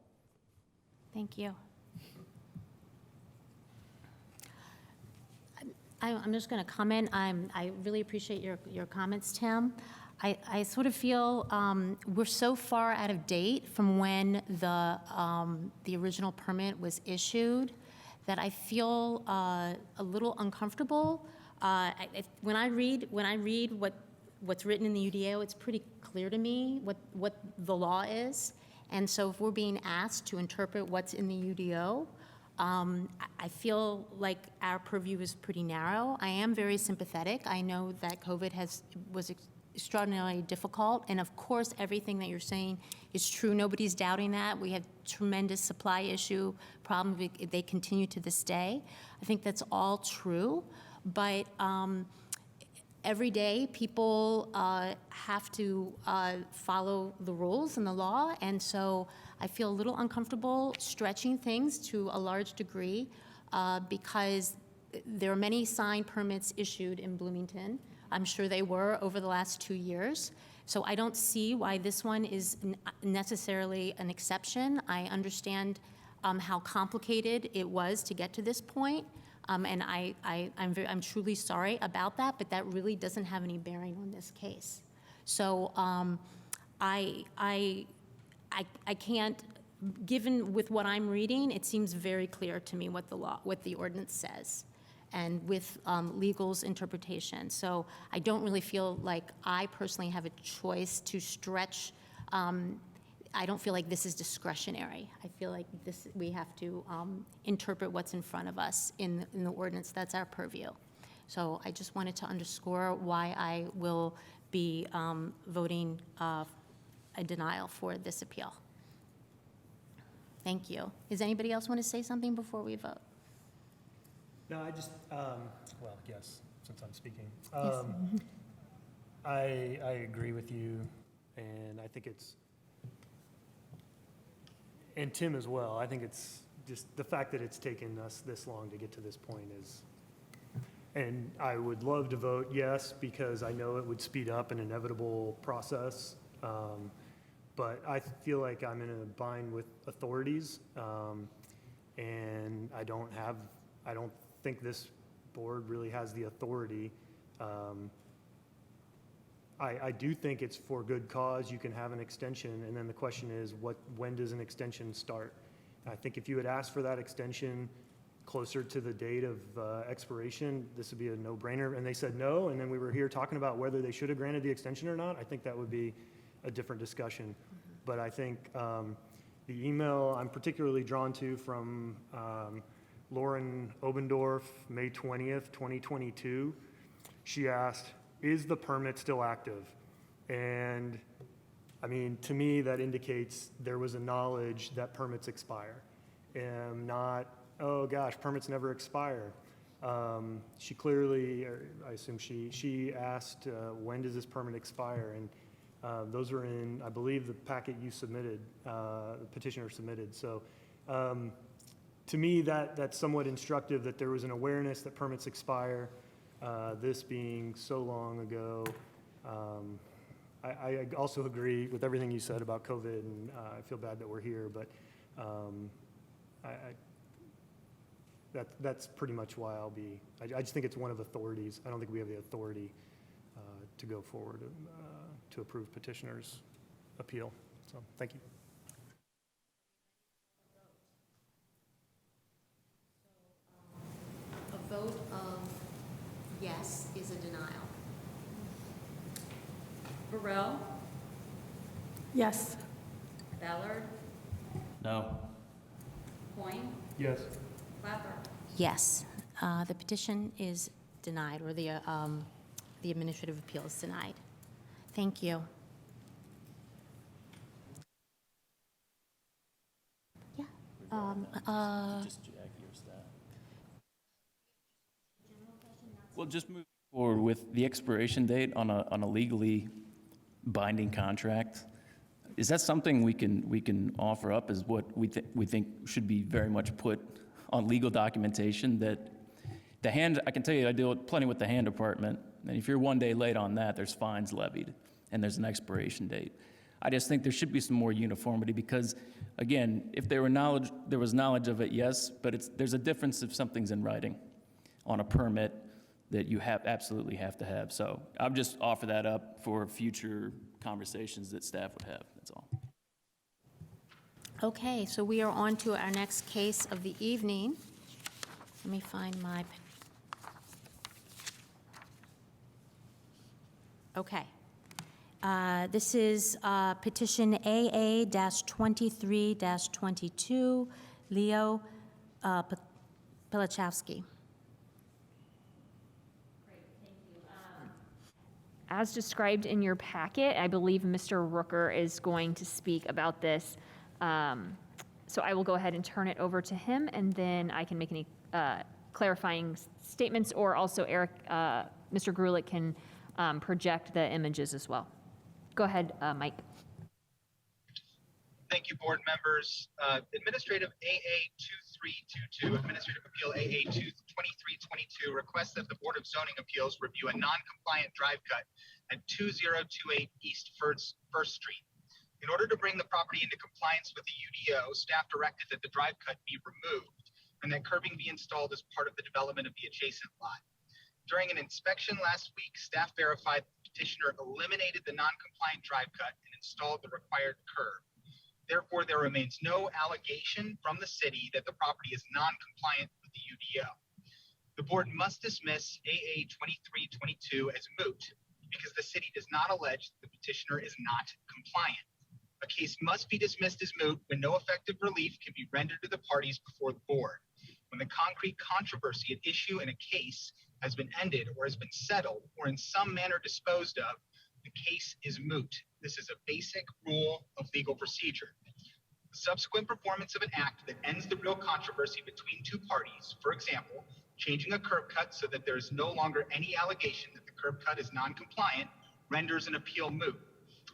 Thank you. I'm just going to comment. I really appreciate your comments, Tim. I sort of feel we're so far out of date from when the original permit was issued that I feel a little uncomfortable. When I read what's written in the UDO, it's pretty clear to me what the law is. And so if we're being asked to interpret what's in the UDO, I feel like our purview is pretty narrow. I am very sympathetic. I know that COVID was extraordinarily difficult, and of course, everything that you're saying is true. Nobody's doubting that. We have tremendous supply issue problems. They continue to this day. I think that's all true, but every day people have to follow the rules and the law, and so I feel a little uncomfortable stretching things to a large degree because there are many sign permits issued in Bloomington. I'm sure they were over the last 2 years. So I don't see why this one is necessarily an exception. I understand how complicated it was to get to this point. And I'm truly sorry about that, but that really doesn't have any bearing on this case. So I can't, given with what I'm reading, it seems very clear to me what the ordinance says, and with legal's interpretation. So I don't really feel like I personally have a choice to stretch. I don't feel like this is discretionary. I feel like we have to interpret what's in front of us in the ordinance. That's our purview. So I just wanted to underscore why I will be voting a denial for this appeal. Thank you. Does anybody else want to say something before we vote? No, I just, well, yes, since I'm speaking. Yes. I agree with you, and I think and Tim as well, I think it's just the fact that it's taken us this long to get to this point is, and I would love to vote yes, because I know it would speed up an inevitable process, but I feel like I'm in a bind with authorities, and I don't think this board really has the authority. I do think it's for good cause. You can have an extension, and then the question is, when does an extension start? I think if you had asked for that extension closer to the date of expiration, this would be a no-brainer, and they said no, and then we were here talking about whether they should have granted the extension or not. I think that would be a different discussion. But I think the email I'm particularly drawn to from Lauren Obendorf, May 20th, 2022, she asked, is the permit still active? And I mean, to me, that indicates there was a knowledge that permits expire. am not, oh gosh, permits never expire. She clearly, or I assume she asked, when does this permit expire? And those are in, I believe, the packet you submitted, the petitioner submitted. So to me, that's somewhat instructive that there was an awareness that permits expire, this being so long ago. I also agree with everything you said about COVID, and I feel bad that we're here, but that's pretty much why I'll be, I just think it's one of authorities. I don't think we have the authority to go forward to approve petitioner's appeal. So, thank you. A vote of yes is a denial. Burrell, Yes. Ballard, No. Coin, Yes. Clapper. Yes, the petition is denied, or the administrative appeal is denied. Thank you. Yeah. Well, just move forward with the expiration date on a legally binding contract. Is that something we can offer up as what we think should be very much put on legal documentation? That I can tell you, I deal plenty with the hand department, and if you're 1 day late on that, there's fines levied, and there's an expiration date. I just think there should be some more uniformity because, again, if there was knowledge of it, yes, but there's a difference if something's in writing on a permit that you absolutely have to have. So I'll just offer that up for future conversations that staff would have, that's all. Okay, so we are on to our next case of the evening. Let me find my, okay. This is petition AA-23-22, Leo Pilachowski. As described in your packet, I believe Mr. Rooker is going to speak about this. So I will go ahead and turn it over to him, and then I can make any clarifying statements, or also Eric, Mr. Grulich can project the images as well. Go ahead, Mike. Thank you, board members. Administrative AA-2322, Administrative Appeal AA-2322 requests that the Board of Zoning Appeals review a non-compliant drive cut at 2028 East First Street. In order to bring the property into compliance with the UDO, staff directed that the drive cut be removed and that curbing be installed as part of the development of the adjacent lot. During an inspection last week, staff verified the petitioner eliminated the non-compliant drive cut and installed the required curb. Therefore, there remains no allegation from the city that the property is non-compliant with the UDO. The board must dismiss AA-2322 as moot because the city does not allege that the petitioner is not compliant. A case must be dismissed as moot when no effective relief can be rendered to the parties before the board. When the concrete controversy at issue in a case has been ended or has been settled or in some manner disposed of, the case is moot. This is a basic rule of legal procedure. The subsequent performance of an act that ends the real controversy between two parties, for example, changing a curb cut so that there is no longer any allegation that the curb cut is non-compliant, renders an appeal moot.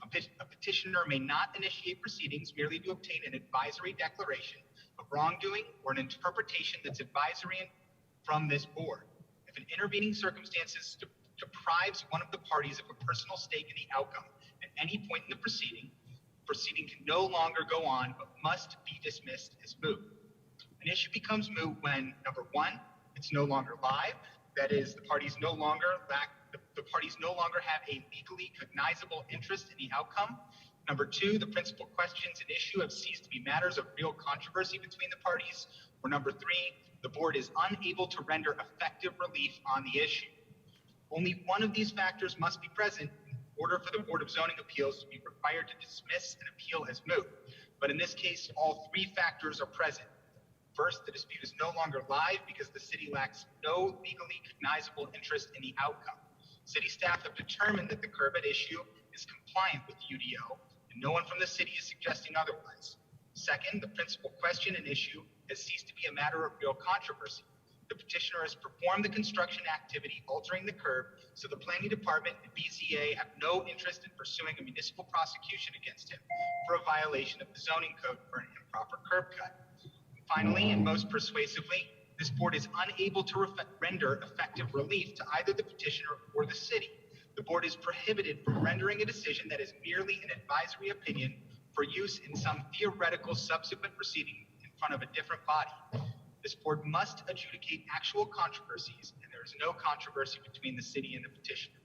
A petitioner may not initiate proceedings merely to obtain an advisory declaration of wrongdoing or an interpretation that's advisory from this board. If an intervening circumstances deprives one of the parties of a personal stake in the outcome at any point in the proceeding can no longer go on but must be dismissed as moot. An issue becomes moot when, number one, it's no longer live. That is, the parties no longer have a legally cognizable interest in the outcome. Number two, the principal questions at issue have ceased to be matters of real controversy between the parties. Or number three, the board is unable to render effective relief on the issue. Only one of these factors must be present in order for the Board of Zoning Appeals to be required to dismiss an appeal as moot. But in this case, all three factors are present. First, the dispute is no longer live because the city lacks no legally cognizable interest in the outcome. City staff have determined that the curb at issue is compliant with the UDO, and no one from the city is suggesting otherwise. Second, the principal question and issue has ceased to be a matter of real controversy. The petitioner has performed the construction activity altering the curb, so the planning department and BZA have no interest in pursuing a municipal prosecution against him for a violation of the zoning code for an improper curb cut. Finally, and most persuasively, this board is unable to render effective relief to either the petitioner or the city. The board is prohibited from rendering a decision that is merely an advisory opinion for use in some theoretical subsequent proceeding in front of a different body. This board must adjudicate actual controversies, and there is no controversy between the city and the petitioner.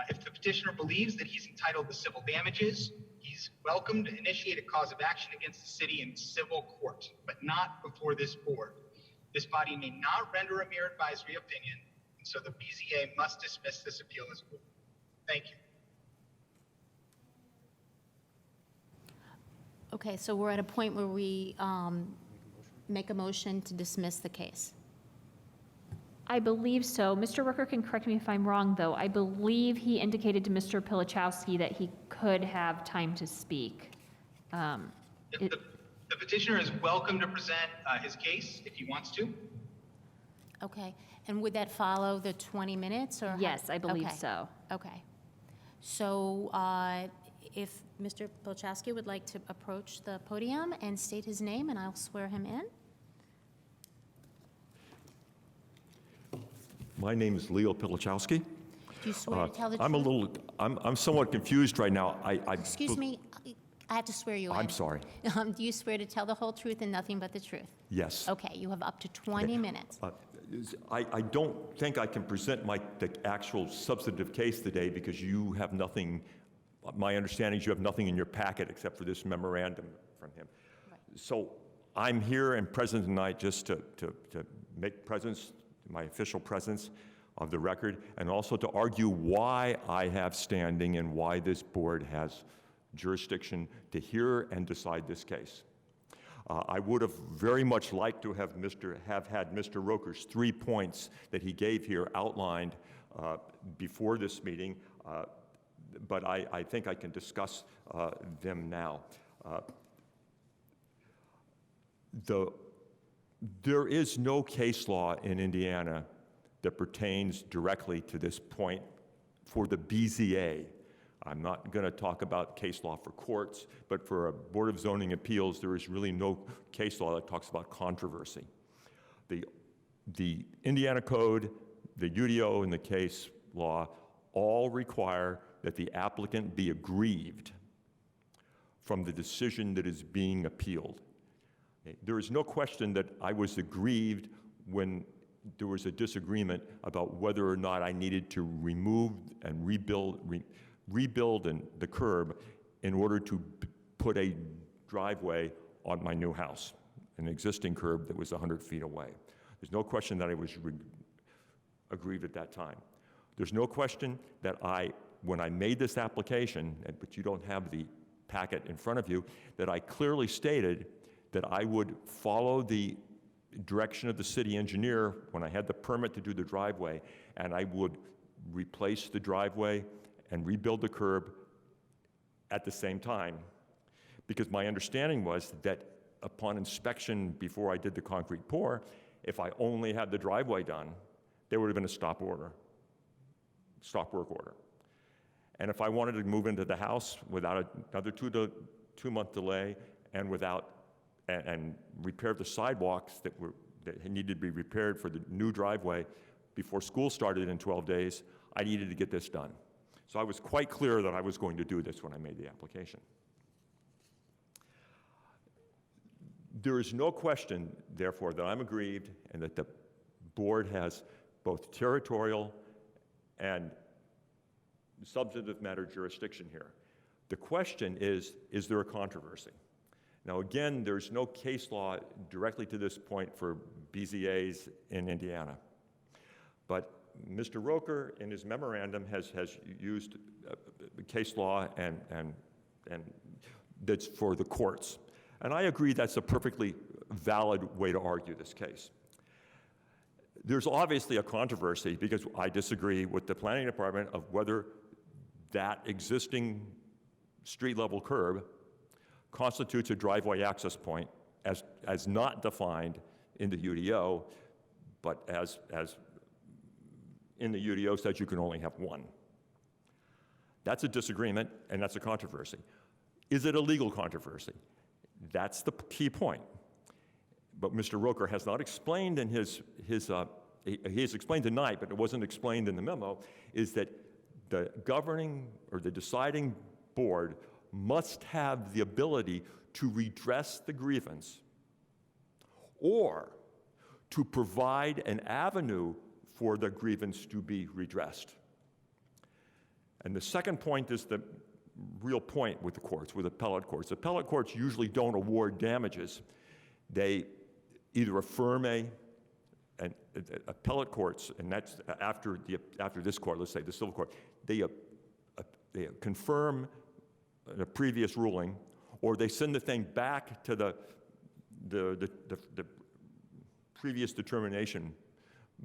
If the petitioner believes that he's entitled to civil damages, he's welcome to initiate a cause of action against the city in civil court, but not before this board. This body may not render a mere advisory opinion, and so the BZA must dismiss this appeal as moot. Thank you. Okay, so we're at a point where we make a motion to dismiss the case. I believe so. Mr. Rooker can correct me if I'm wrong, though. I believe he indicated to Mr. Pilichowski that he could have time to speak. The petitioner is welcome to present his case if he wants to. Okay, and would that follow the 20 minutes, or? Yes, I believe Okay. so. Okay. So if Mr. Polchowski would like to approach the podium and state his name, and I'll swear him in. My name is Leo Pilichowski. Do you swear to tell the I'm a truth? little, I'm somewhat confused right now. Excuse me, I have to swear you in. I'm sorry. Do you swear to tell the whole truth and nothing but the truth? Yes. Okay, you have up to 20 minutes. I don't think I can present the actual substantive case today because you have nothing, my understanding is you have nothing in your packet except for this memorandum from him. Right. So I'm here and present tonight just to make presence, my official presence of the record, and also to argue why I have standing and why this board has jurisdiction to hear and decide this case. I would have very much liked to have had Mr. Roker's 3 points that he gave here outlined before this meeting, but I think I can discuss them now. There is no case law in Indiana that pertains directly to this point for the BZA. I'm not going to talk about case law for courts, but for a Board of Zoning Appeals, there is really no case law that talks about controversy. The Indiana Code, the UDO, and the case law all require that the applicant be aggrieved from the decision that is being appealed. There is no question that I was aggrieved when there was a disagreement about whether or not I needed to remove and rebuild the curb in order to put a driveway on my new house, an existing curb that was 100 feet away. There's no question that I was aggrieved at that time. There's no question that when I made this application, but you don't have the packet in front of you, that I clearly stated that I would follow the direction of the city engineer when I had the permit to do the driveway, and I would replace the driveway and rebuild the curb at the same time. Because my understanding was that upon inspection before I did the concrete pour, if I only had the driveway done, there would have been a stop work order. And if I wanted to move into the house without another two-month delay and repair the sidewalks that needed to be repaired for the new driveway before school started in 12 days, I needed to get this done. So I was quite clear that I was going to do this when I made the application. There is no question, therefore, that I'm aggrieved and that the board has both territorial and substantive matter jurisdiction here. The question is there a controversy? Now, again, there's no case law directly to this point for BZAs in Indiana. But Mr. Roker, in his memorandum, has used case law and that's for the courts. And I agree that's a perfectly valid way to argue this case. There's obviously a controversy because I disagree with the planning department of whether that existing street-level curb constitutes a driveway access point as not defined in the UDO, but as in the UDO says you can only have one. That's a disagreement, and that's a controversy. Is it a legal controversy? That's the key point. But Mr. Roker has not explained in he has explained tonight, but it wasn't explained in the memo, is that the governing or the deciding board must have the ability to redress the grievance or to provide an avenue for the grievance to be redressed. And the second point is the real point with the courts, with appellate courts. Appellate courts usually don't award damages. They either affirm appellate courts, and that's after this court, let's say the civil court, they confirm a previous ruling, or they send the thing back to the previous determination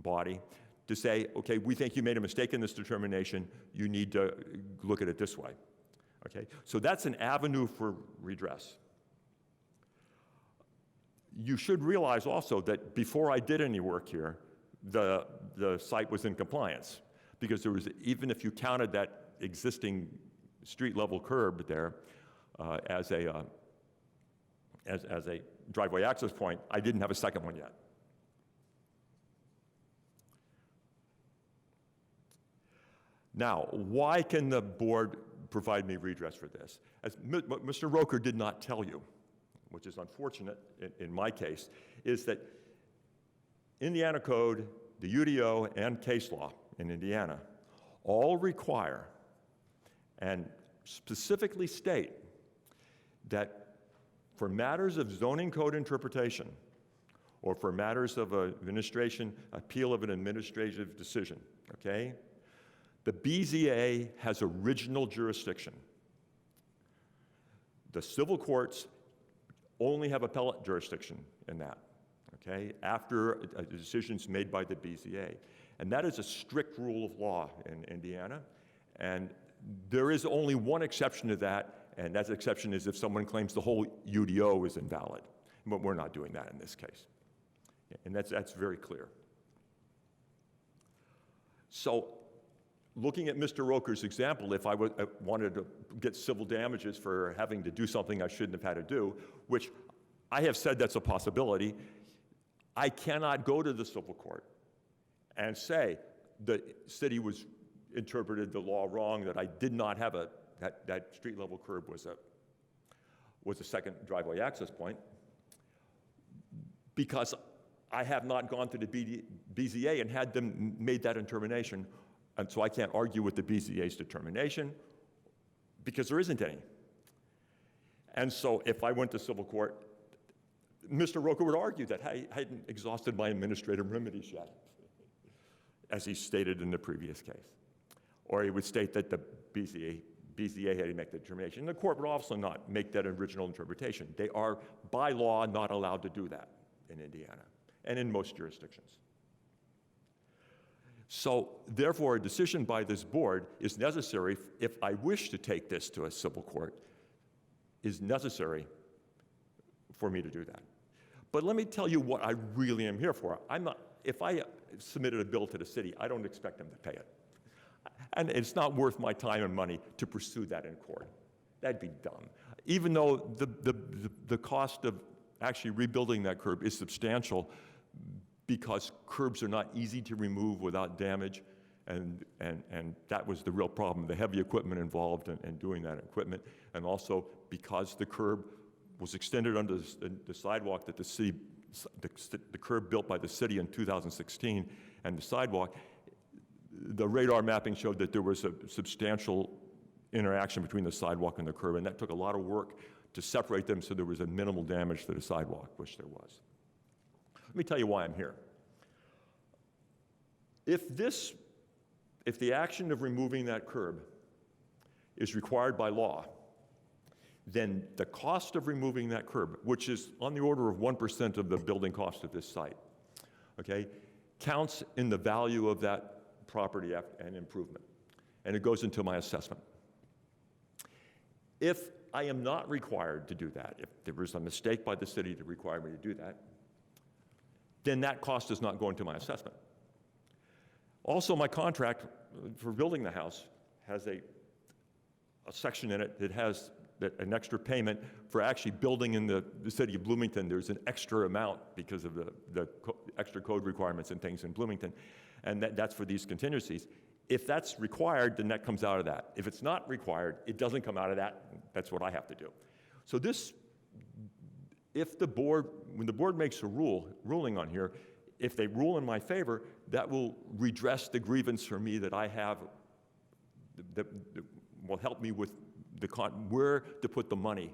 body to say, okay, we think you made a mistake in this determination, you need to look at it this way. Okay, so that's an avenue for redress. You should realize also that before I did any work here, the site was in compliance, because there was, even if you counted that existing street level curb there as a driveway access point, I didn't have a second one yet. Now, why can the board provide me redress for this? As Mr. Roker did not tell you, which is unfortunate in my case, is that Indiana Code, the UDO, and case law in Indiana all require and specifically state that for matters of zoning code interpretation or for matters of appeal of an administrative decision, okay, the BZA has original jurisdiction. The civil courts only have appellate jurisdiction in that, okay, after a decision's made by the BZA. And that is a strict rule of law in Indiana. And there is only one exception to that, and that exception is if someone claims the whole UDO is invalid. But we're not doing that in this case. And that's very clear. So, looking at Mr. Roker's example, if I wanted to get civil damages for having to do something I shouldn't have had to do, which I have said that's a possibility, I cannot go to the civil court and say the city interpreted the law wrong, that I did not have that street level curb was a second driveway access point, because I have not gone to the BZA and had them made that determination. And so I can't argue with the BZA's determination because there isn't any. And so if I went to civil court, Mr. Roker would argue that I hadn't exhausted my administrative remedies yet, as he stated in the previous case. Or he would state that the BZA had to make the determination. The court would also not make that original interpretation. They are, by law, not allowed to do that in Indiana and in most jurisdictions. So, therefore, a decision by this board is necessary if I wish to take this to a civil court, is necessary for me to do that. But let me tell you what I really am here for. If I submitted a bill to the city, I don't expect them to pay it. And it's not worth my time and money to pursue that in court. That'd be dumb. Even though the cost of actually rebuilding that curb is substantial, because curbs are not easy to remove without damage, and that was the real problem, the heavy equipment involved in doing that equipment, and also because the curb was extended under the sidewalk that the curb built by the city in 2016, and the sidewalk, the radar mapping showed that there was a substantial interaction between the sidewalk and the curb, and that took a lot of work to separate them so there was a minimal damage to the sidewalk, which there was. Let me tell you why I'm here. If the action of removing that curb is required by law, then the cost of removing that curb, which is on the order of 1% of the building cost of this site, okay, counts in the value of that property and improvement, and it goes into my assessment. If I am not required to do that, if there was a mistake by the city to require me to do that, then that cost is not going to my assessment. Also, my contract for building the house has a section in it that has an extra payment for actually building in the city of Bloomington. There's an extra amount because of the extra code requirements and things in Bloomington, and that's for these contingencies. If that's required, then that comes out of that. If it's not required, it doesn't come out of that. That's what I have to do. So this, if the board, when the board makes a ruling on here, if they rule in my favor, that will redress the grievance for me that I have, that will help me with where to put the money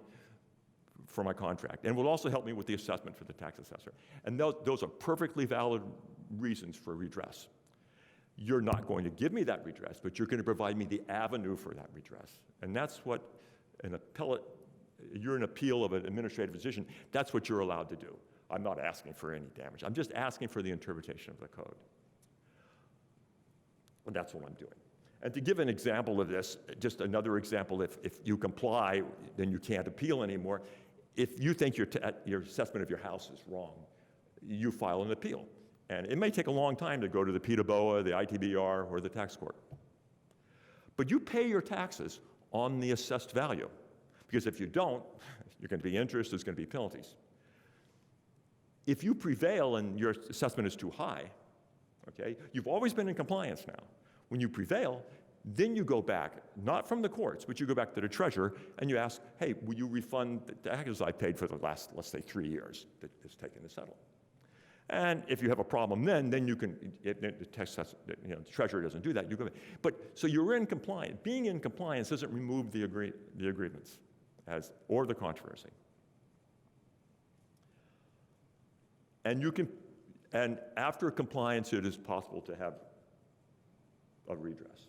for my contract. And will also help me with the assessment for the tax assessor. And those are perfectly valid reasons for redress. You're not going to give me that redress, but you're going to provide me the avenue for that redress. And that's what an appellate, you're an appeal of an administrative decision, that's what you're allowed to do. I'm not asking for any damage. I'm just asking for the interpretation of the code. And that's what I'm doing. And to give an example of this, just another example, if you comply, then you can't appeal anymore. If you think your assessment of your house is wrong, you file an appeal. And it may take a long time to go to the PETA-BOA, the ITBR, or the tax court. But you pay your taxes on the assessed value. Because if you don't, you're going to be interest, there's going to be penalties. If you prevail and your assessment is too high, okay, you've always been in compliance now. When you prevail, then you go back, not from the courts, but you go back to the treasurer and you ask, hey, will you refund the taxes I paid for the last, let's say, 3 years that it's taken to settle? And if you have a problem then you can, the treasurer doesn't do that, you go back. But, so you're in compliance. Being in compliance doesn't remove the agreements or the controversy. And after compliance, it is possible to have a redress.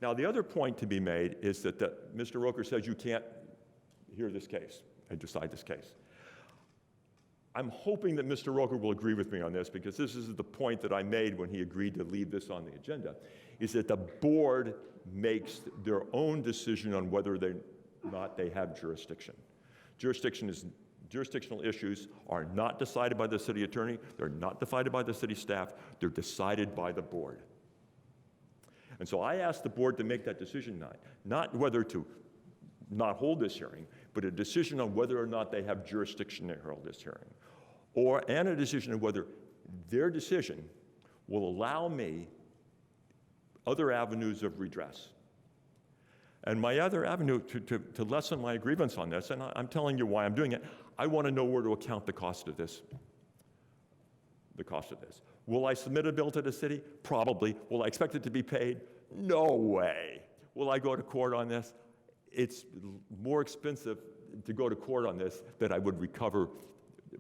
Now, the other point to be made is that Mr. Roker says you can't hear this case and decide this case. I'm hoping that Mr. Roker will agree with me on this, because this is the point that I made when he agreed to leave this on the agenda, is that the board makes their own decision on whether or not they have jurisdiction. Jurisdictional issues are not decided by the city attorney, they're not decided by the city staff, they're decided by the board. And so I asked the board to make that decision not whether to not hold this hearing, but a decision on whether or not they have jurisdiction to hold this hearing, and a decision on whether their decision will allow me other avenues of redress. And my other avenue to lessen my grievance on this, and I'm telling you why I'm doing it, I want to know where to account the cost of this. The cost of this. Will I submit a bill to the city? Probably. Will I expect it to be paid? No way. Will I go to court on this? It's more expensive to go to court on this than I would recover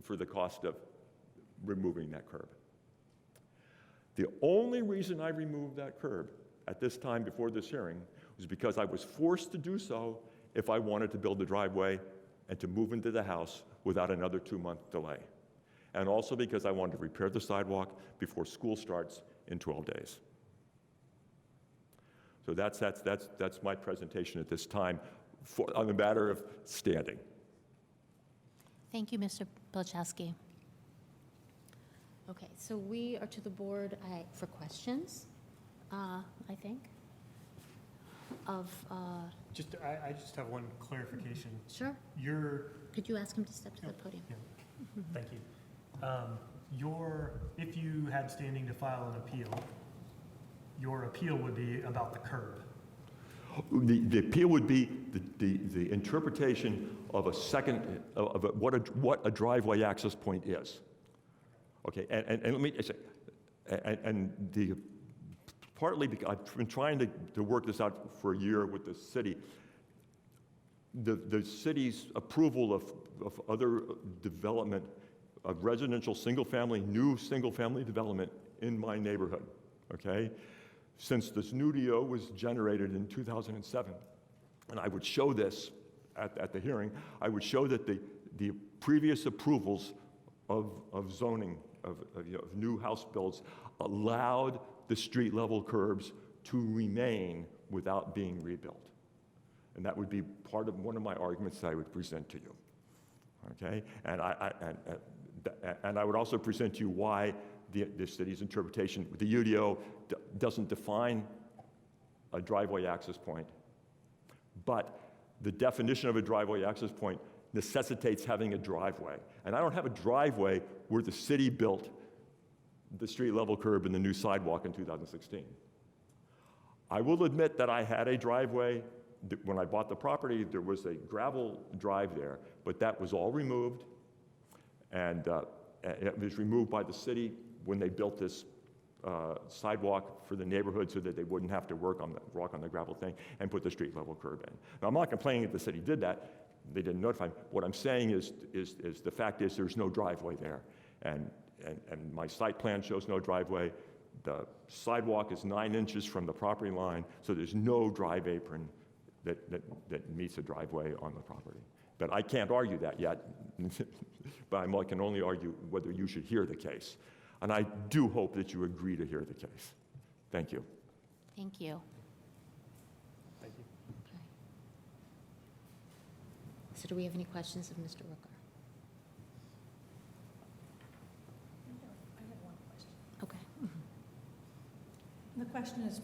for the cost of removing that curb. The only reason I removed that curb at this time before this hearing was because I was forced to do so if I wanted to build the driveway and to move into the house without another 2-month delay. And also because I wanted to repair the sidewalk before school starts in 12 days. So that's my presentation at this time on the matter of standing. Thank you, Mr. Bilchowski. Okay, so we are to the board for questions, I think, of, I just have one clarification. sure. Could you ask him to step to the podium? Yeah. Thank you. If you had standing to file an appeal, your appeal would be about the curb. The appeal would be the interpretation of what a driveway access point is. Okay, and let me say, partly because I've been trying to work this out for a year with the city. The city's approval of other development of residential new single-family development in my neighborhood, okay? Since this new DO was generated in 2007, and I would show this at the hearing, I would show that the previous approvals of zoning, of new house builds, allowed the street-level curbs to remain without being rebuilt. And that would be part of one of my arguments that I would present to you. Okay? And I would also present to you why the city's interpretation, the UDO doesn't define a driveway access point, but the definition of a driveway access point necessitates having a driveway. And I don't have a driveway where the city built the street level curb and the new sidewalk in 2016. I will admit that I had a driveway. When I bought the property, there was a gravel drive there, but that was all removed, and it was removed by the city when they built this sidewalk for the neighborhood so that they wouldn't have to walk on the gravel thing and put the street level curb in. Now, I'm not complaining that the city did that. They didn't notify me. What I'm saying is the fact is there's no driveway there, and my site plan shows no driveway. The sidewalk is 9 inches from the property line, so there's no drive apron that meets a driveway on the property. But I can't argue that yet, but I can only argue whether you should hear the case. And I do hope that you agree to hear the case. Thank you. Thank you. Thank you. Okay. So do we have any questions of Mr. Rooker? I have one question. Okay. The question is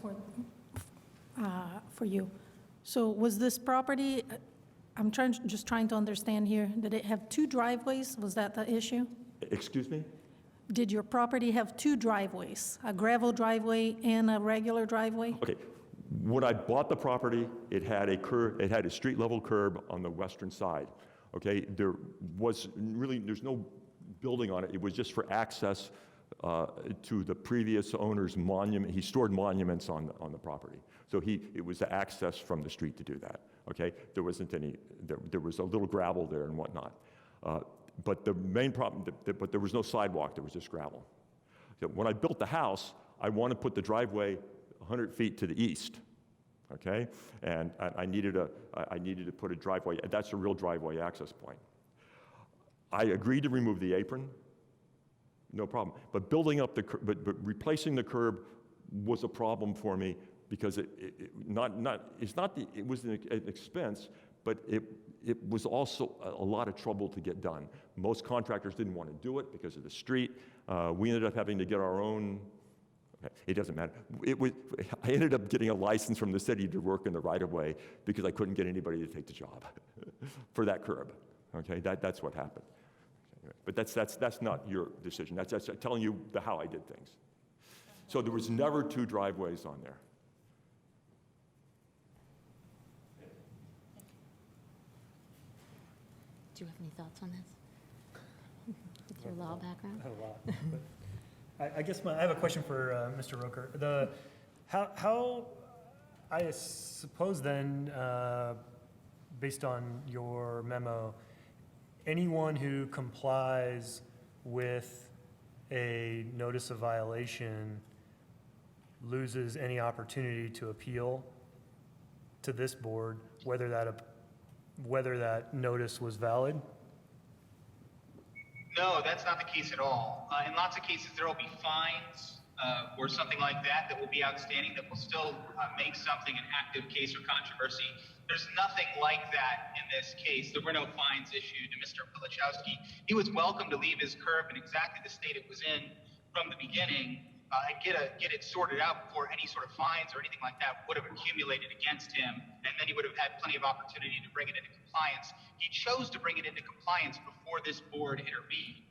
for you. So was this property, I'm just trying to understand here, did it have 2 driveways? Was that the issue? Excuse me? Did your property have 2 driveways, a gravel driveway and a regular driveway? Okay. When I bought the property, it had a street level curb on the western side. Okay, there's no building on it. It was just for access to the previous owner's monument. He stored monuments on the property. So it was the access from the street to do that. Okay, there wasn't any. There was a little gravel there and whatnot. But the main problem, but there was no sidewalk. There was just gravel. So when I built the house, I wanted to put the driveway 100 feet to the east. Okay, and I needed to put a driveway. That's a real driveway access point. I agreed to remove the apron. No problem. But building up but replacing the curb was a problem for me because it was an expense, but it was also a lot of trouble to get done. Most contractors didn't want to do it because of the street. We ended up having to get our own. Okay, it doesn't matter. I ended up getting a license from the city to work in the right-of-way because I couldn't get anybody to take the job for that curb. Okay, that's what happened. But that's not your decision. That's telling you how I did things. So there was never 2 driveways on there. Do you have any thoughts on this? With your law background? I have a lot. But I guess I have a question for Mr. Roker. How I suppose then, based on your memo, anyone who complies with a notice of violation loses any opportunity to appeal to this board, whether that notice was valid? No, that's not the case at all. In lots of cases, there will be fines or something like that will be outstanding that will still make something an active case or controversy. There's nothing like that in this case. There were no fines issued to Mr. Pilichowski. He was welcome to leave his curb in exactly the state it was in from the beginning and get it sorted out before any sort of fines or anything like that would have accumulated against him, and then he would have had plenty of opportunity to bring it into compliance. He chose to bring it into compliance before this board intervened.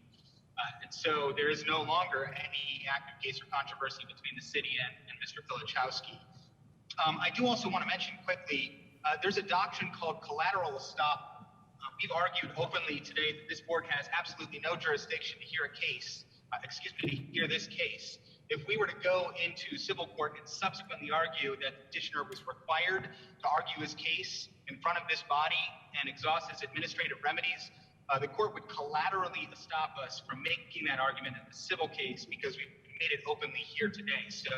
And so there is no longer any active case or controversy between the city and Mr. Pilichowski. I do also want to mention quickly, there's a doctrine called collateral estoppel. We've argued openly today that this board has absolutely no jurisdiction to hear to hear this case. If we were to go into civil court and subsequently argue that the petitioner was required to argue his case in front of this body and exhaust his administrative remedies, the court would collaterally stop us from making that argument in the civil case because we made it openly here today. So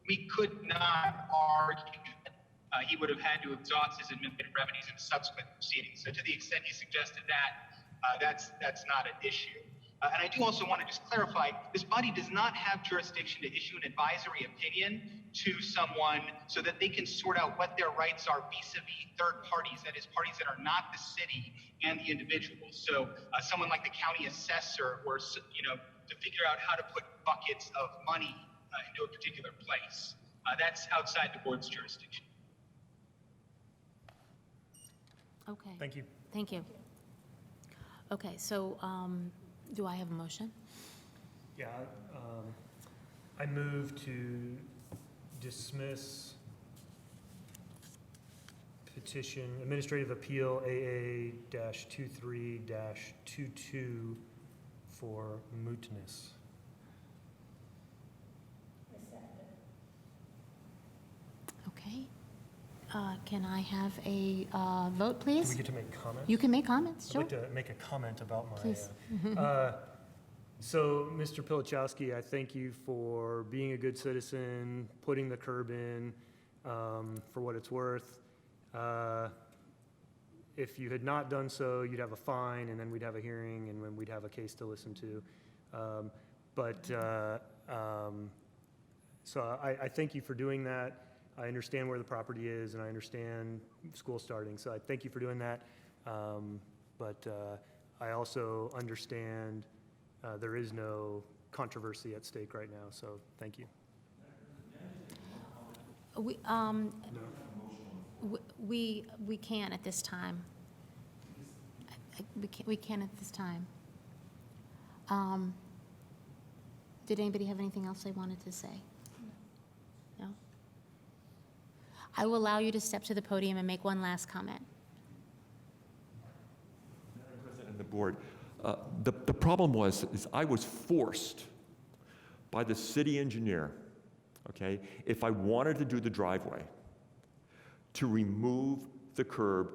we could not argue that he would have had to exhaust his administrative remedies in subsequent proceedings. So to the extent he suggested that, that's not an issue. And I do also want to just clarify, this body does not have jurisdiction to issue an advisory opinion to someone so that they can sort out what their rights are vis-a-vis third parties, that is, parties that are not the city and the individual. So someone like the county assessor, or to figure out how to put buckets of money into a particular place. That's outside the board's jurisdiction. Okay. Thank you. Thank you. Okay, so do I have a motion? Yeah, I move to dismiss petition, Administrative Appeal AA-23-22 for mootness. Okay. Can I have a vote, Do please? we get to make comments? You can make comments, I'd sure. like to make a comment about my, Please. so, Mr. Pilichowski, I thank you for being a good citizen, putting the curb in, for what it's worth. If you had not done so, you'd have a fine, and then we'd have a hearing, and then we'd have a case to listen to. So I thank you for doing that. I understand where the property is, and I understand school starting, so I thank you for doing that. But I also understand there is no controversy at stake right now, so thank you. We can't at this time. We can't at this time. Did anybody have anything else they wanted to say? No? I will allow you to step to the podium and make one last comment. Madam President and the board, the problem is I was forced by the city engineer, okay, if I wanted to do the driveway, to remove the curb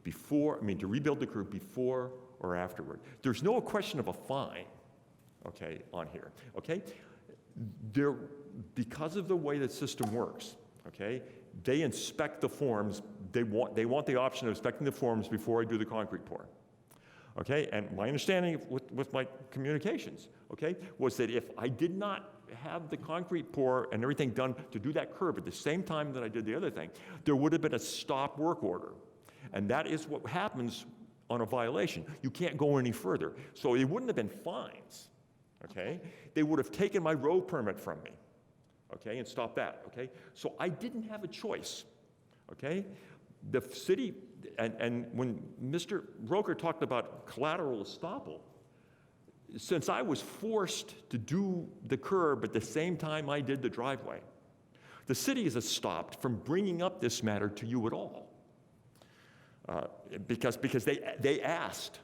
to rebuild the curb before or afterward. There's no question of a fine, okay, on here, okay? Because of the way the system works, okay, they inspect the forms. They want the option of inspecting the forms before I do the concrete pour, okay? And my understanding with my communications, okay, was that if I did not have the concrete pour and everything done to do that curb at the same time that I did the other thing, there would have been a stop work order. And that is what happens on a violation. You can't go any further. So it wouldn't have been fines, okay? They would have taken my road permit from me, okay, and stopped that, okay? So I didn't have a choice, okay? The city, and when Mr. Roker talked about collateral estoppel, since I was forced to do the curb at the same time I did the driveway, the city is stopped from bringing up this matter to you at all. Because they asked,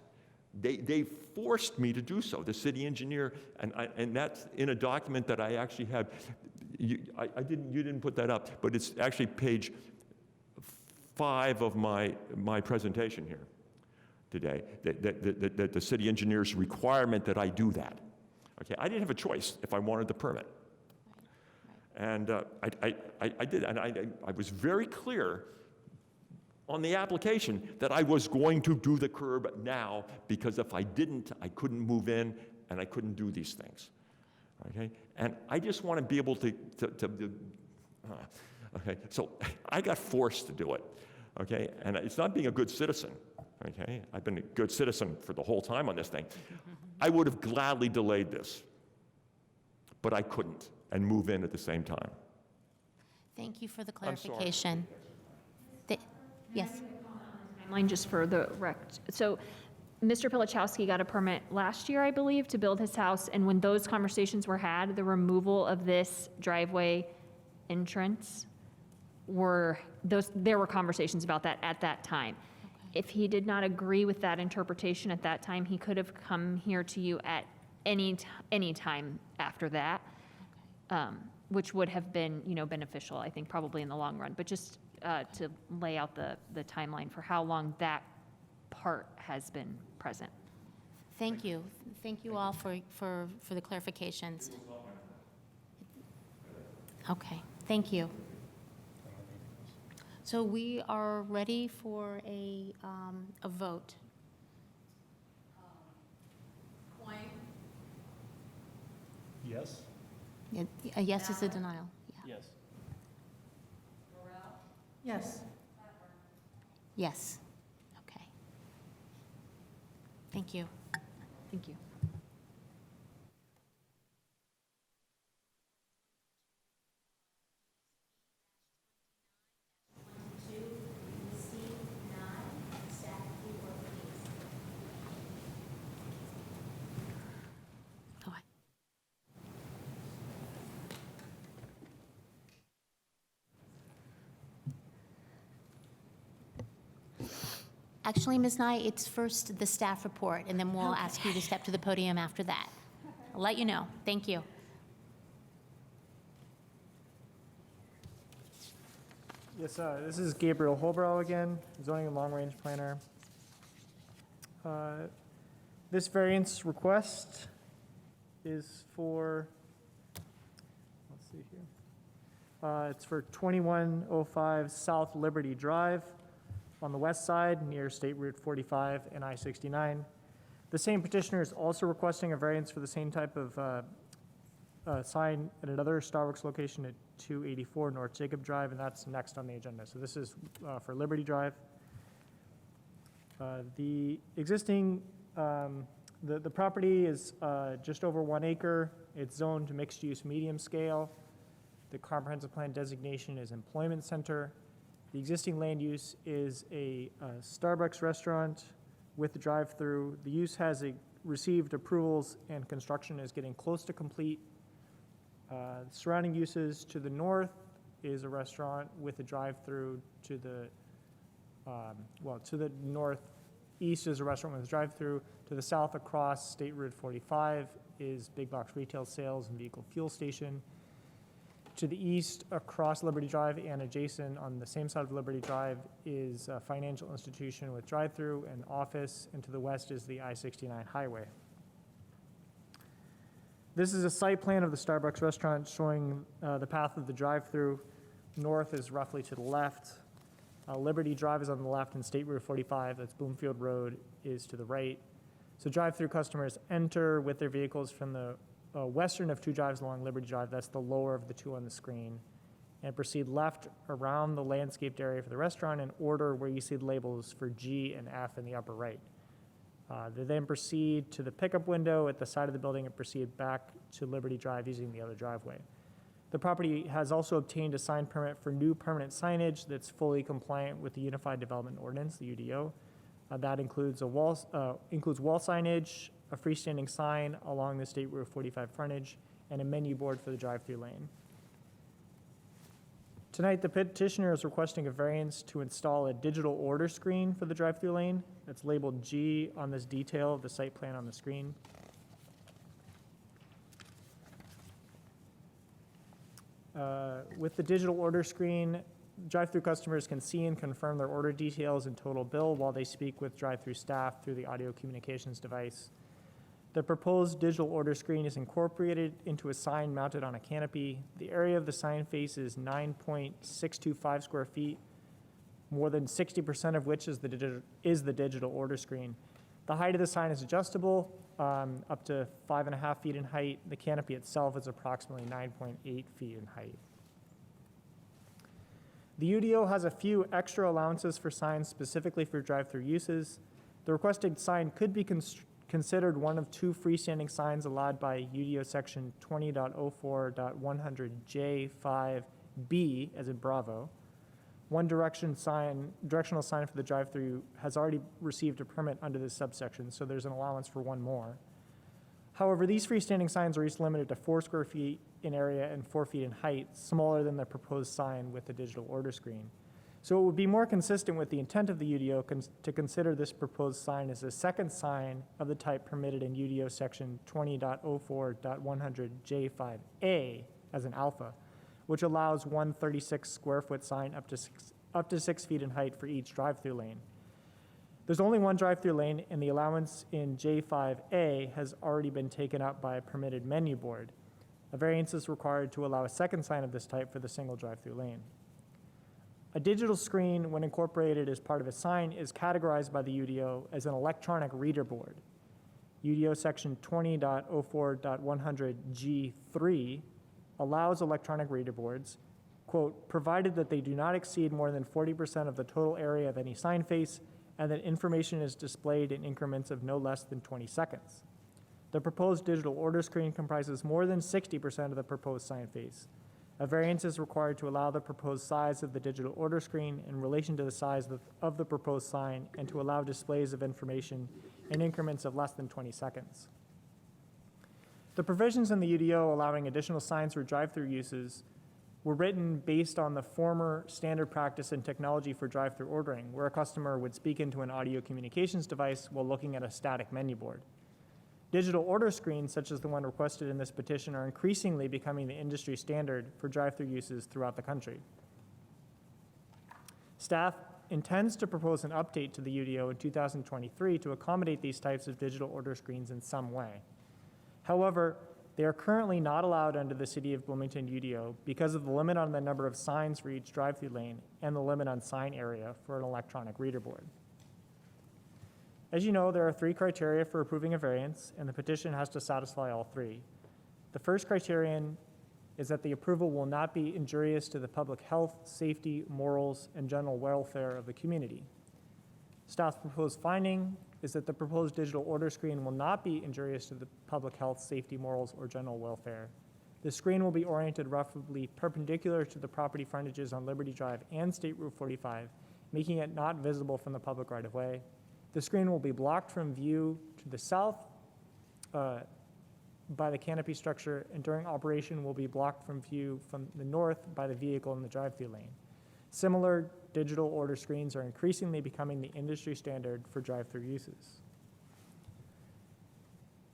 they forced me to do so. The city engineer, and that's in a document that I actually have. You didn't put that up, but it's actually page 5 of my presentation here today. That the city engineer's requirement that I do that. Okay, I didn't have a choice if I wanted the permit, and I did, and I was very clear on the application that I was going to do the curb now, because if I didn't, I couldn't move in and I couldn't do these things, okay? And I just want to be able to okay, so I got forced to do it, okay? And it's not being a good citizen, okay? I've been a good citizen for the whole time on this thing. I would have gladly delayed this, but I couldn't, and move in at the same time. Thank you for the I'm sorry. clarification. Yes. Timeline just for the rec. So Mr. Pilichowski got a permit last year, I believe, to build his house, and when those conversations were had, the removal of this driveway entrance there were conversations about that at that time. Okay. If he did not agree with that interpretation at that time, he could have come here to you at any time after that, which would have been, beneficial, I think, probably in the long run. But just to lay out the timeline for how long that part has been present. Thank you. Thank you all for the clarifications. Okay, thank you. So we are ready for a vote. Point, Yes? A yes is a denial. Yeah. Yes. Yes. Yes. Okay. Thank you. Thank you. Go ahead. Actually, Ms. Nye, it's first the staff report, and then we'll ask you to step to the podium after that. I'll let you know. Thank you. Yes, this is Gabriel Holbrow again, zoning and long-range planner. This variance request is for, let's see here. It's for 2105 South Liberty Drive on the west side near State Route 45 and I-69. The same petitioner is also requesting a variance for the same type of sign at another Starbucks location at 284 North Jacob Drive, and that's next on the agenda. So this is for Liberty Drive. The existing, the property is just over 1 acre. It's zoned to mixed-use medium scale. The comprehensive plan designation is employment center. The existing land use is a Starbucks restaurant with the drive-through. The use has received approvals and construction is getting close to complete. Surrounding uses to the north is a restaurant with a drive-through. To the northeast is a restaurant with a drive-through. To the south across State Route 45 is big box retail sales and vehicle fuel station. To the east across Liberty Drive and adjacent on the same side of Liberty Drive is a financial institution with drive-through and office, and to the west is the I-69 highway. This is a site plan of the Starbucks restaurant showing the path of the drive-through. North is roughly to the left. Liberty Drive is on the left, and State Route 45, that's Bloomfield Road, is to the right. So drive-through customers enter with their vehicles from the western of two drives along Liberty Drive, that's the lower of the two on the screen, and proceed left around the landscaped area for the restaurant in order where you see the labels for G and F in the upper right. They then proceed to the pickup window at the side of the building and proceed back to Liberty Drive using the other driveway. The property has also obtained a sign permit for new permanent signage that's fully compliant with the Unified Development Ordinance, the UDO. That includes wall signage, a freestanding sign along the State Route 45 frontage, and a menu board for the drive-through lane. Tonight, the petitioner is requesting a variance to install a digital order screen for the drive-through lane. That's labeled G on this detail of the site plan on the screen. With the digital order screen, drive-through customers can see and confirm their order details and total bill while they speak with drive-through staff through the audio communications device. The proposed digital order screen is incorporated into a sign mounted on a canopy. The area of the sign face is 9.625 square feet, more than 60% of which is the digital order screen. The height of the sign is adjustable, up to 5.5 feet in height. The canopy itself is approximately 9.8 feet in height. The UDO has a few extra allowances for signs specifically for drive-through uses. The requested sign could be considered one of two freestanding signs allowed by UDO section 20.04.100J5B, as in Bravo. One directional sign for the drive-through has already received a permit under this subsection, so there's an allowance for one more. However, these freestanding signs are each limited to 4 square feet in area and 4 feet in height, smaller than the proposed sign with the digital order screen. So it would be more consistent with the intent of the UDO to consider this proposed sign as a second sign of the type permitted in UDO section 20.04.100J5A as an alpha, which allows one 36 square foot sign up to 6 feet in height for each drive-through lane. There's only one drive-through lane, and the allowance in J5A has already been taken up by a permitted menu board. A variance is required to allow a second sign of this type for the single drive-through lane. A digital screen, when incorporated as part of a sign, is categorized by the UDO as an electronic reader board. UDO section 20.04.100G3 allows electronic reader boards. quote, provided that they do not exceed more than 40% of the total area of any sign face, and that information is displayed in increments of no less than 20 seconds. The proposed digital order screen comprises more than 60% of the proposed sign face. A variance is required to allow the proposed size of the digital order screen in relation to the size of the proposed sign and to allow displays of information in increments of less than 20 seconds. The provisions in the UDO allowing additional signs for drive-through uses were written based on the former standard practice in technology for drive-through ordering, where a customer would speak into an audio communications device while looking at a static menu board. Digital order screens, such as the one requested in this petition, are increasingly becoming the industry standard for drive-through uses throughout the country. Staff intends to propose an update to the UDO in 2023 to accommodate these types of digital order screens in some way. However, they are currently not allowed under the City of Bloomington UDO because of the limit on the number of signs for each drive-through lane and the limit on sign area for an electronic reader board. As you know, there are 3 criteria for approving a variance, and the petition has to satisfy all 3. The first criterion is that the approval will not be injurious to the public health, safety, morals, and general welfare of the community. Staff's proposed finding is that the proposed digital order screen will not be injurious to the public health, safety, morals, or general welfare. The screen will be oriented roughly perpendicular to the property frontages on Liberty Drive and State Route 45, making it not visible from the public right-of-way. The screen will be blocked from view to the south by the canopy structure, and during operation will be blocked from view from the north by the vehicle in the drive-through lane. Similar digital order screens are increasingly becoming the industry standard for drive-through uses.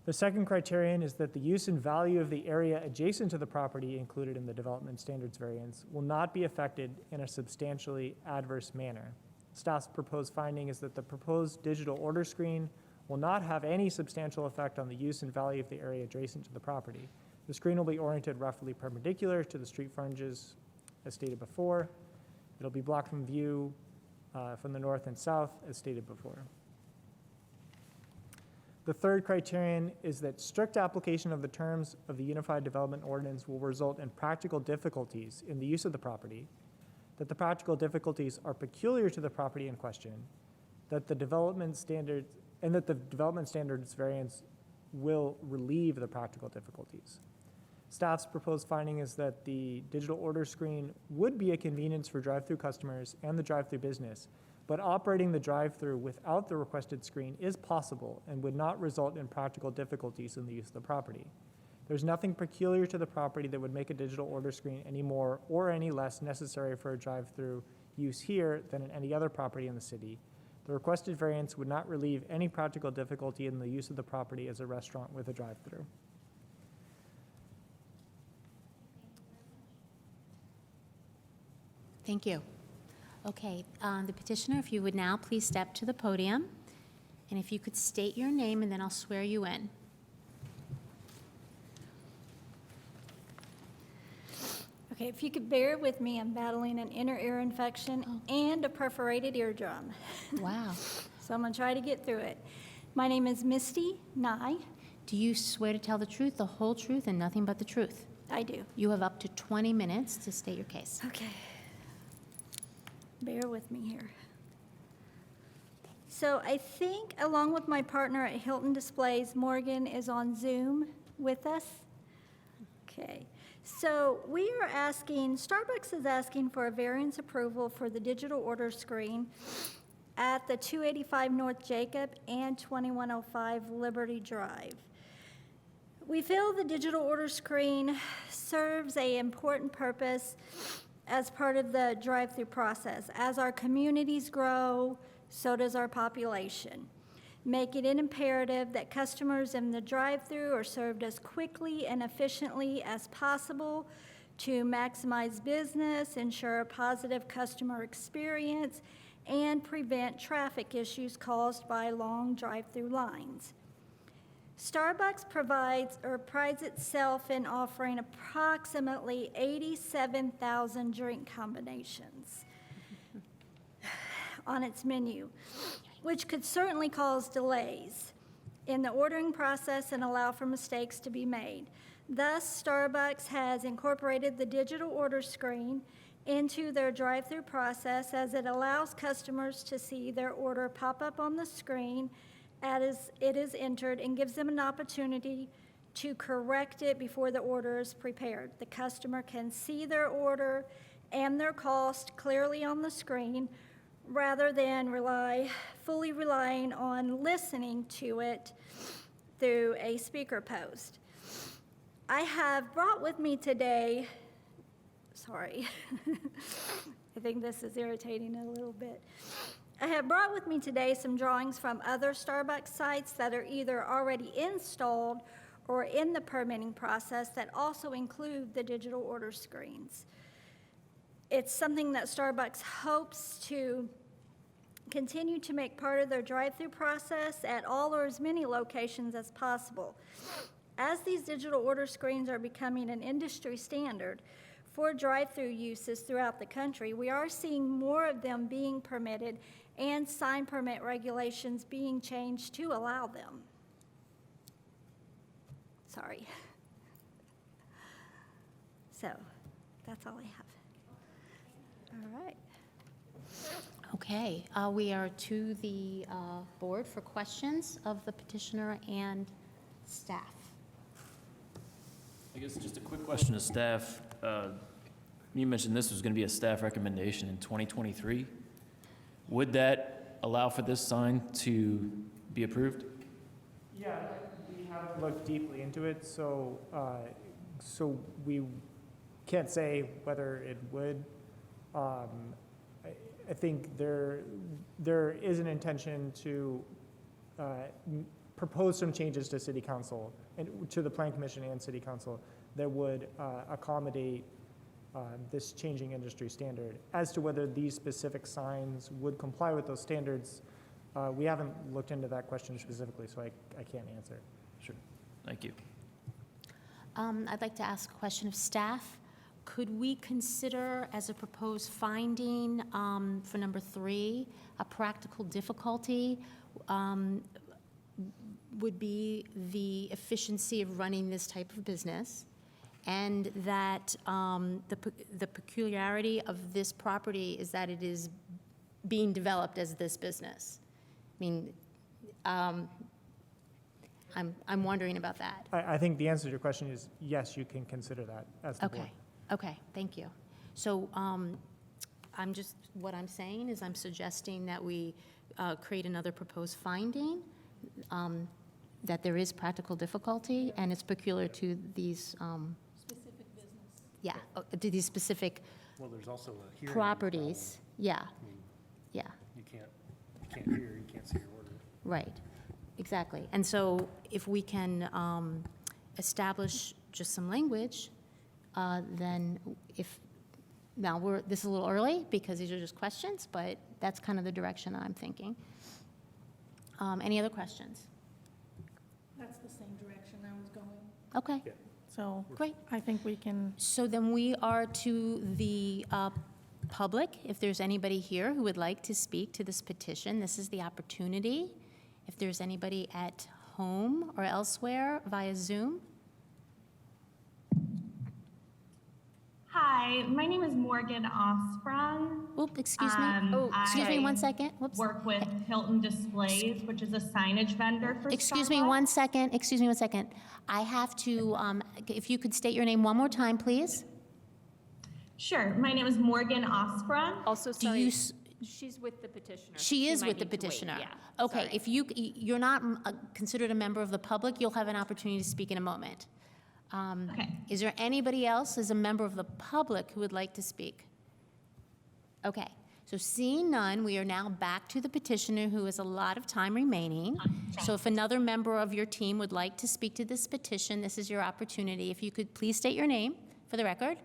The second criterion is that the use and value of the area adjacent to the property included in the development standards variance will not be affected in a substantially adverse manner. Staff's proposed finding is that the proposed digital order screen will not have any substantial effect on the use and value of the area adjacent to the property. The screen will be oriented roughly perpendicular to the street frontages as stated before. It'll be blocked from view from the north and south as stated before. The third criterion is that strict application of the terms of the Unified Development Ordinance will result in practical difficulties in the use of the property, that the practical difficulties are peculiar to the property in question, that the development standards variance will relieve the practical difficulties. Staff's proposed finding is that the digital order screen would be a convenience for drive-through customers and the drive-through business, but operating the drive-through without the requested screen is possible and would not result in practical difficulties in the use of the property. There's nothing peculiar to the property that would make a digital order screen any more or any less necessary for a drive-through use here than in any other property in the city. The requested variance would not relieve any practical difficulty in the use of the property as a restaurant with a drive-through. Thank you. Okay, the petitioner, if you would now please step to the podium, and if you could state your name, and then I'll swear you in. Okay, if you could bear with me, I'm battling an inner ear infection and a perforated eardrum. Wow. So I'm going to try to get through it. My name is Misty Nye. Do you swear to tell the truth, the whole truth, and nothing but the truth? I do. You have up to 20 minutes to state your case. Okay. Bear with me here. So I think, along with my partner at Hilton Displays, Morgan is on Zoom with us. Okay. So we are asking, Starbucks is asking for a variance approval for the digital order screen at the 285 North Jacob and 2105 Liberty Drive. We feel the digital order screen serves an important purpose as part of the drive-through process. As our communities grow, so does our population, making it imperative that customers in the drive-through are served as quickly and efficiently as possible to maximize business, ensure a positive customer experience, and prevent traffic issues caused by long drive-through lines. Starbucks prides itself in offering approximately 87,000 drink combinations on its menu, which could certainly cause delays in the ordering process and allow for mistakes to be made. Thus, Starbucks has incorporated the digital order screen into their drive-through process, as it allows customers to see their order pop up on the screen as it is entered and gives them an opportunity to correct it before the order is prepared. The customer can see their order and their cost clearly on the screen rather than fully relying on listening to it through a speaker post. I have brought with me today, sorry, I think this is irritating a little bit. I have brought with me today some drawings from other Starbucks sites that are either already installed or in the permitting process that also include the digital order screens. It's something that Starbucks hopes to continue to make part of their drive-through process at all or as many locations as possible. As these digital order screens are becoming an industry standard for drive-through uses throughout the country, we are seeing more of them being permitted and sign permit regulations being changed to allow them. Sorry. So, that's all I have. All right. Okay, we are to the board for questions of the petitioner and staff. I guess just a quick question to staff. You mentioned this was going to be a staff recommendation in 2023. Would that allow for this sign to be approved? Yeah, we haven't looked deeply into it, so we can't say whether it would. I think there is an intention to propose some changes to City Council and to the Plan Commission and City Council that would accommodate this changing industry standard. As to whether these specific signs would comply with those standards, we haven't looked into that question specifically, so I can't answer. Sure. Thank you. I'd like to ask a question of staff. Could we consider as a proposed finding for number 3, a practical difficulty would be the efficiency of running this type of business, and that the peculiarity of this property is that it is being developed as this business? I mean, I'm wondering about that. I think the answer to your question is yes, you can consider that as the board. Okay. Okay, thank you. So what I'm saying is I'm suggesting that we create another proposed finding, that there is practical difficulty and it's peculiar to these, Specific business. yeah, to these specific Well, there's also a hearing properties. Yeah, problem. I mean, yeah, you can't hear, you can't see your order. right, exactly. And so if we can establish just some language, then this is a little early because these are just questions, but that's kind of the direction I'm thinking. Any other questions? That's the same direction I was going. Okay, Yeah. So great. I think we can, So then we are to the public. If there's anybody here who would like to speak to this petition, this is the opportunity. If there's anybody at home or elsewhere via Zoom. Hi, my name is Morgan Osprung. Oop, excuse me. Excuse me 1 second. Whoops. Work with Hilton Displays, which is a signage vendor for Excuse me Starbucks. 1 second. Excuse me 1 second. I have to, if you could state your name one more time, please. Sure, my name is Morgan Osprung. Also, Do sorry, you, she's with the petitioner. she is might with the need to wait. petitioner. Yeah, Okay, sorry. if you're not considered a member of the public, you'll have an opportunity to speak in a moment. Okay. Is there anybody else as a member of the public who would like to speak? Okay, so seeing none, we are now back to the petitioner who has a lot of time remaining. So if another member of your team would like to speak to this petition, this is your opportunity. If you could please state your name for the record.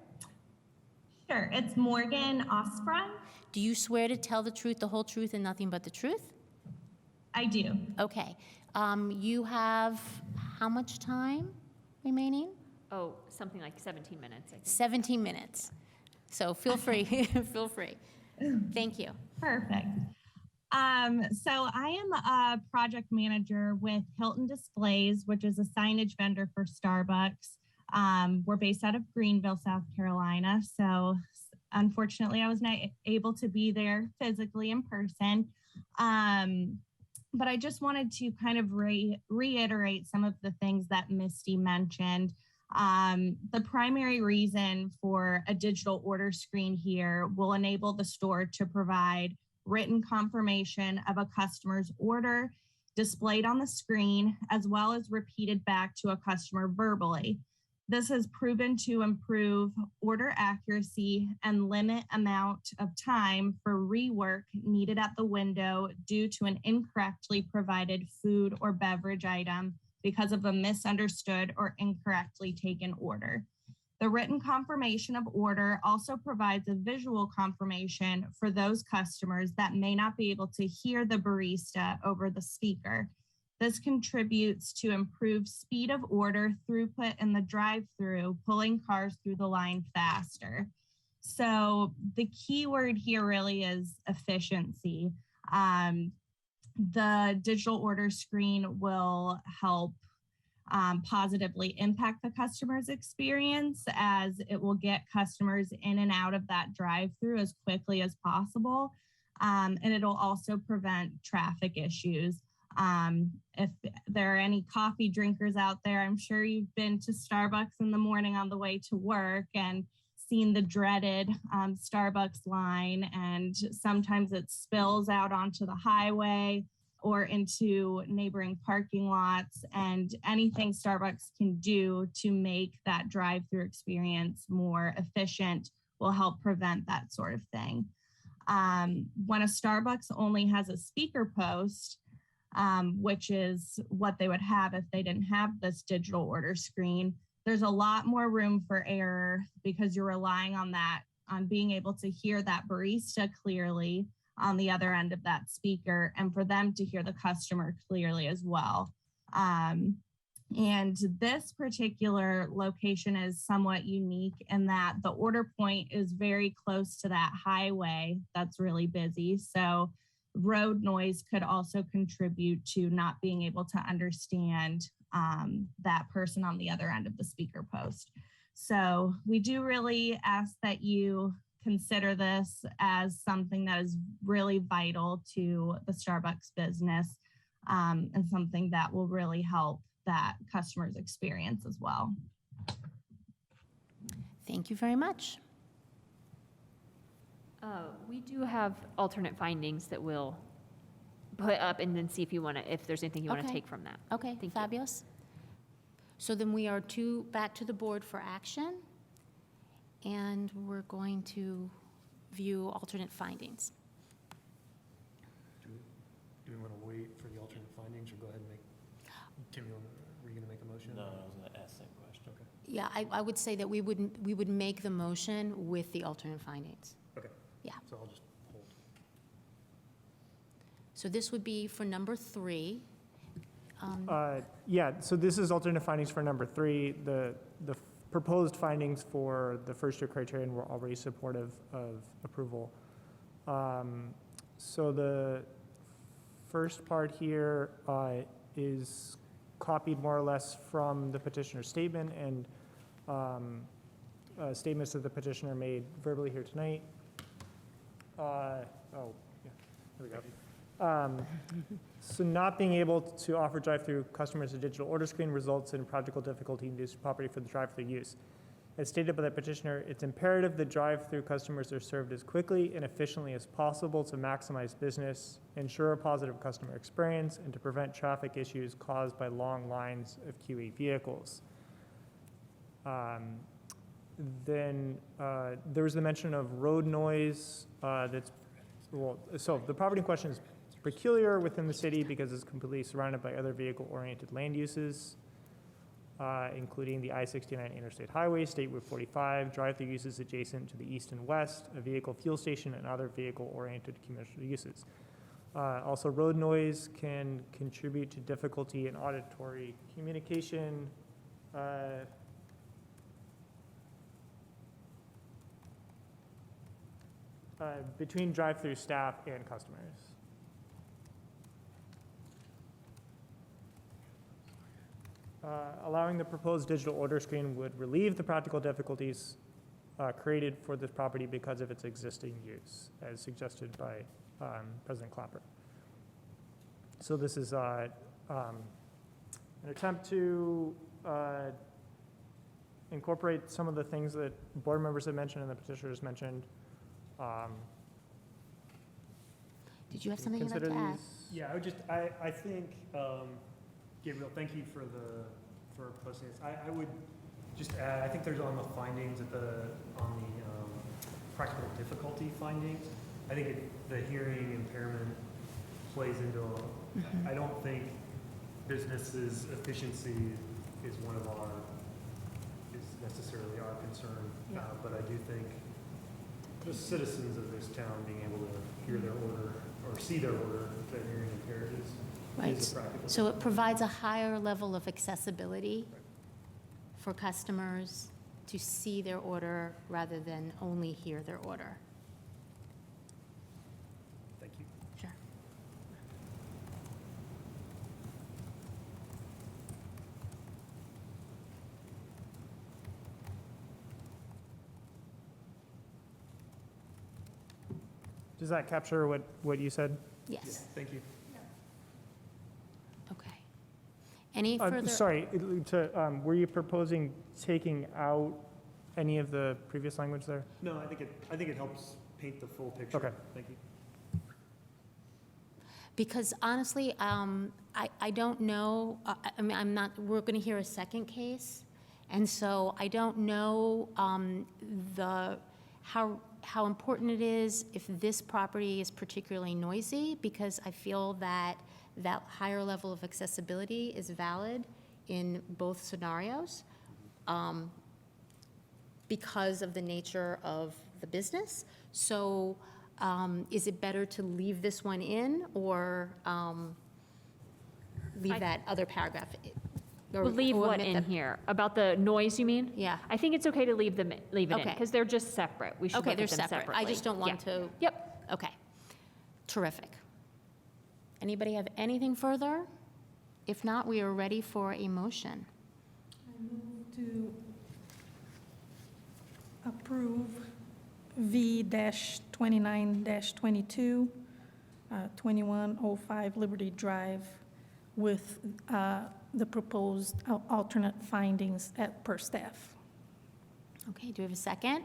Sure, it's Morgan Osprung. Do you swear to tell the truth, the whole truth, and nothing but the truth? I do. Okay. You have how much time remaining? Oh, something like 17 minutes, I think. 17 minutes. So feel free, feel free. Thank you. Perfect. So I am a project manager with Hilton Displays, which is a signage vendor for Starbucks. We're based out of Greenville, South Carolina. So Unfortunately, I was not able to be there physically in person. But I just wanted to kind of reiterate some of the things that Misty mentioned. The primary reason for a digital order screen here will enable the store to provide written confirmation of a customer's order displayed on the screen, as well as repeated back to a customer verbally. This has proven to improve order accuracy and limit amount of time for rework needed at the window due to an incorrectly provided food or beverage item because of a misunderstood or incorrectly taken order. The written confirmation of order also provides a visual confirmation for those customers that may not be able to hear the barista over the speaker. This contributes to improved speed of order throughput in the drive-through, pulling cars through the line faster. So the key word here really is efficiency. The digital order screen will help positively impact the customer's experience, as it will get customers in and out of that drive-through as quickly as possible. And it'll also prevent traffic issues. If there are any coffee drinkers out there, I'm sure you've been to Starbucks in the morning on the way to work and seen the dreaded Starbucks line, and sometimes it spills out onto the highway or into neighboring parking lots, and anything Starbucks can do to make that drive-through experience more efficient will help prevent that sort of thing. When a Starbucks only has a speaker post, which is what they would have if they didn't have this digital order screen, there's a lot more room for error because you're relying on that, on being able to hear that barista clearly on the other end of that speaker, and for them to hear the customer clearly as well. And this particular location is somewhat unique in that the order point is very close to that highway that's really busy. So road noise could also contribute to not being able to understand that person on the other end of the speaker post. So we do really ask that you consider this as something that is really vital to the Starbucks business, and something that will really help that customer's experience as well. Thank you very much. We do have alternate findings that we'll put up and then see if you want to, if there's anything you want to Okay. take from that. Okay, fabulous. So then we are back to the board for action, and we're going to view alternate findings. Do we want to wait for the alternate findings, or go ahead and make, Tim, were you going to make a motion? No, I was going to ask that question. Okay. Yeah, I would say that we would make the motion with the alternate findings. Okay. Yeah. So I'll just hold. So this would be for number 3. Yeah, so this is alternate findings for number 3. The proposed findings for the first year criterion were already supportive of approval. So the first part here is copied more or less from the petitioner's statement, and statements that the petitioner made verbally here tonight. Yeah, there we go. So not being able to offer drive-through customers a digital order screen results in practical difficulty in use property for the drive-through use. As stated by the petitioner, it's imperative that drive-through customers are served as quickly and efficiently as possible to maximize business, ensure a positive customer experience, and to prevent traffic issues caused by long lines of QE vehicles. Then there was the mention of road noise so the property in question is peculiar within the city because it's completely surrounded by other vehicle-oriented land uses, including the I-69 interstate highway, State Route 45, drive-through uses adjacent to the east and west, a vehicle fuel station, and other vehicle-oriented commercial uses. Also, road noise can contribute to difficulty in auditory communication, between drive-through staff and customers. Allowing the proposed digital order screen would relieve the practical difficulties created for this property because of its existing use, as suggested by President Clapper. So this is an attempt to incorporate some of the things that board members have mentioned and the petitioners mentioned. Did you have something you'd like Consider to add? these- Yeah, I think, Gabriel, thank you for posting this. I would just add, I think there's on the findings on the practical difficulty findings, I think the hearing impairment plays into, I don't think businesses' efficiency is necessarily our concern. Yeah. But I do think the citizens of this town being able to hear their order or see their order to hearing impaired Right. is a practical. So it provides a higher level of accessibility for customers to see their order rather than only hear their order. Thank you. Sure. Does that capture what you said? Yes, Thank you. okay. Any further? Sorry, were you proposing taking out any of the previous language there? No, I think it helps paint the full picture. Okay. Thank you. Because honestly, I don't know, I mean, we're going to hear a second case, and so I don't know how important it is if this property is particularly noisy, because I feel that that higher level of accessibility is valid in both scenarios because of the nature of the business. So is it better to leave this one in or leave that other paragraph? Or- We'll leave or what omit in the- here? About the noise, you mean? Yeah. I think it's okay to leave it in, Okay. because they're just separate. We should Okay, look they're at them separate. separately. I just don't want Yeah. to. Yep. Okay. Terrific. Anybody have anything further? If not, we are ready for a motion. I move to approve V-29-22, 2105 Liberty Drive with the proposed alternate findings per staff. Okay, do we have a second?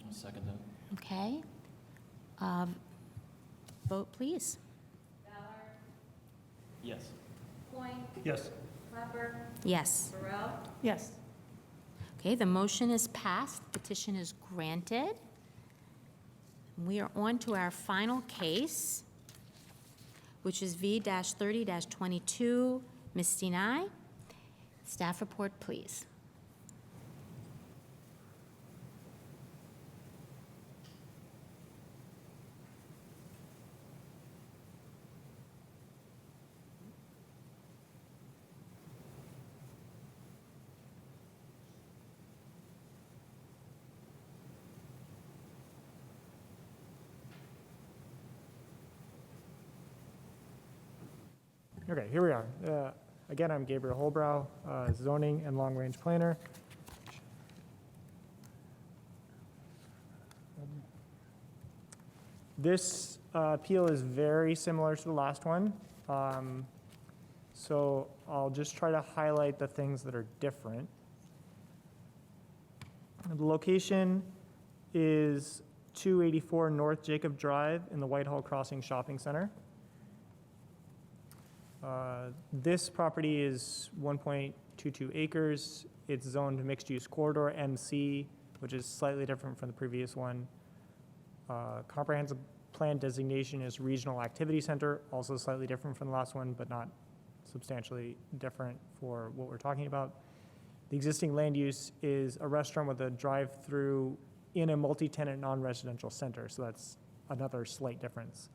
I'll second that. Okay. Vote, please. Ballard, Yes. Point, Yes. Clapper, Yes. Burrell, Yes. Okay, the motion is passed, petition is granted. We are on to our final case, which is V-30-22, Misty Nye. Staff report, please. Okay, here we are. Again, I'm Gabriel Holbrow, zoning and long-range planner. This appeal is very similar to the last one. So I'll just try to highlight the things that are different. The location is 284 North Jacob Drive in the Whitehall Crossing Shopping Center. This property is 1.22 acres. It's zoned mixed-use corridor MC, which is slightly different from the previous one. Comprehensive plan designation is regional activity center, also slightly different from the last one, but not substantially different for what we're talking about. The existing land use is a restaurant with a drive-through in a multi-tenant non-residential center, so that's another slight difference.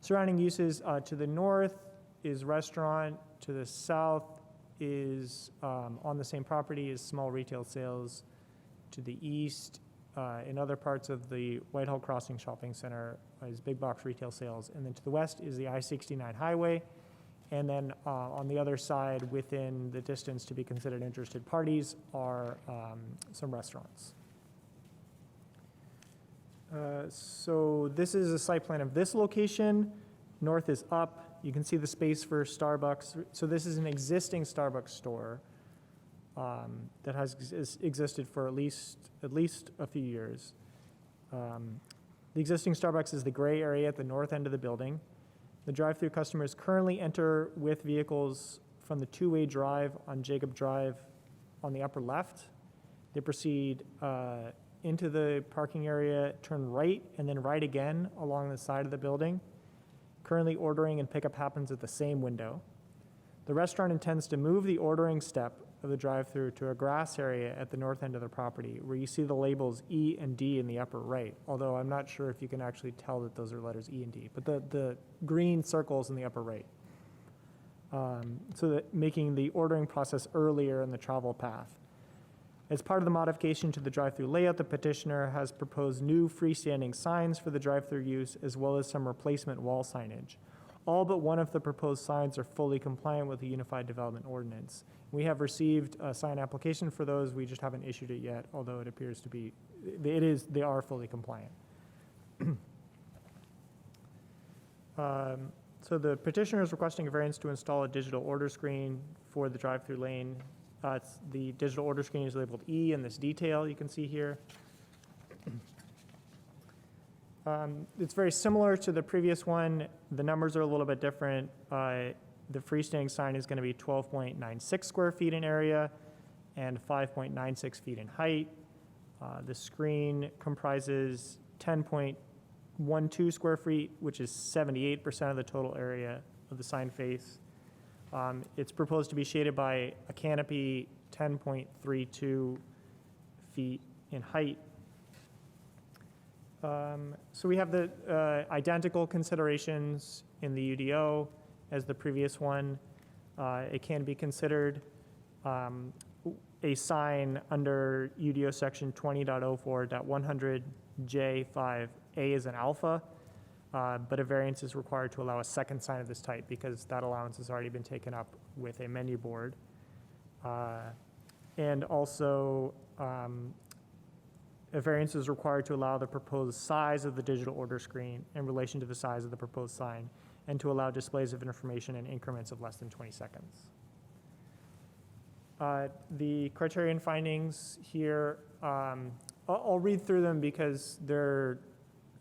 Surrounding uses to the north is restaurant, to the south is on the same property is small retail sales, to the east in other parts of the Whitehall Crossing Shopping Center is big box retail sales, and then to the west is the I-69 highway, and then on the other side within the distance to be considered interested parties are some restaurants. So this is a site plan of this location. North is up. You can see the space for Starbucks. So this is an existing Starbucks store that has existed for at least a few years. The existing Starbucks is the gray area at the north end of the building. The drive-through customers currently enter with vehicles from the two-way drive on Jacob Drive on the upper left. They proceed into the parking area, turn right, and then right again along the side of the building. Currently, ordering and pickup happens at the same window. The restaurant intends to move the ordering step of the drive-through to a grass area at the north end of the property, where you see the labels E and D in the upper right, although I'm not sure if you can actually tell that those are letters E and D, but the green circles in the upper right. So that making the ordering process earlier in the travel path. As part of the modification to the drive-through layout, the petitioner has proposed new freestanding signs for the drive-through use, as well as some replacement wall signage. All but one of the proposed signs are fully compliant with the Unified Development Ordinance. We have received a sign application for those. We just haven't issued it yet, although it appears to be, they are fully compliant. So the petitioner is requesting a variance to install a digital order screen for the drive-through lane. The digital order screen is labeled E in this detail you can see here. It's very similar to the previous one. The numbers are a little bit different. The freestanding sign is going to be 12.96 square feet in area and 5.96 feet in height. The screen comprises 10.12 square feet, which is 78% of the total area of the sign face. It's proposed to be shaded by a canopy 10.32 feet in height. So we have the identical considerations in the UDO as the previous one. It can be considered a sign under UDO section 20.04.100J5A as an alpha. But a variance is required to allow a second sign of this type because that allowance has already been taken up with a menu board. And also, a variance is required to allow the proposed size of the digital order screen in relation to the size of the proposed sign and to allow displays of information in increments of less than 20 seconds. The criterion findings here, I'll read through them because they're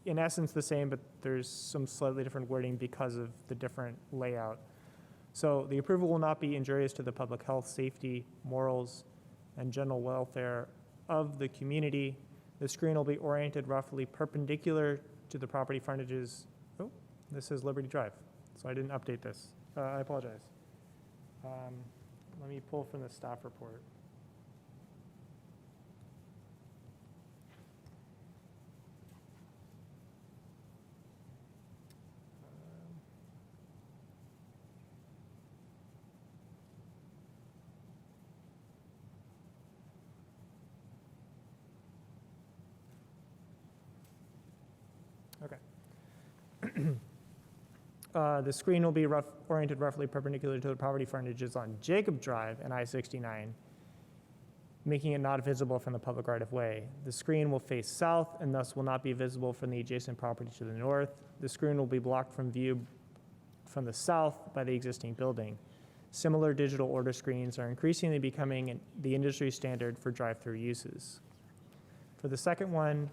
in essence the same, but there's some slightly different wording because of the different layout. So the approval will not be injurious to the public health, safety, morals, and general welfare of the community. The screen will be oriented roughly perpendicular to the property frontages. Oh, this is Liberty Drive, so I didn't update this. I apologize. Let me pull from the staff report. The screen will be oriented roughly perpendicular to the property frontages on Jacob Drive and I-69, making it not visible from the public right-of-way. The screen will face south and thus will not be visible from the adjacent property to the north. The screen will be blocked from view from the south by the existing building. Similar digital order screens are increasingly becoming the industry standard for drive-through uses. For the second one,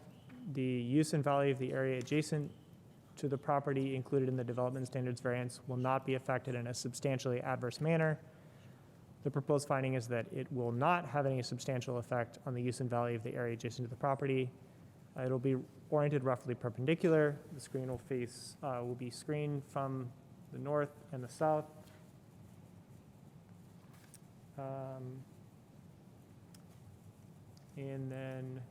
the use and value of the area adjacent to the property included in the development standards variance will not be affected in a substantially adverse manner. The proposed finding is that it will not have any substantial effect on the use and value of the area adjacent to the property. It'll be oriented roughly perpendicular. The screen will be screened from the north and the south. And then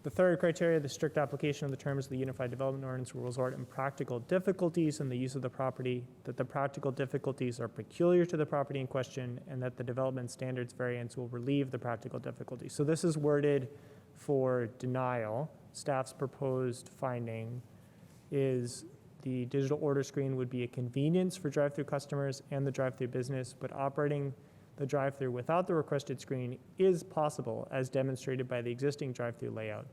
the third criteria, the strict application of the terms of the Unified Development Ordinance will result in practical difficulties in the use of the property, that the practical difficulties are peculiar to the property in question, and that the development standards variance will relieve the practical difficulties. So this is worded for denial. Staff's proposed finding is the digital order screen would be a convenience for drive-through customers and the drive-through business, but operating the drive-through without the requested screen is possible as demonstrated by the existing drive-through layout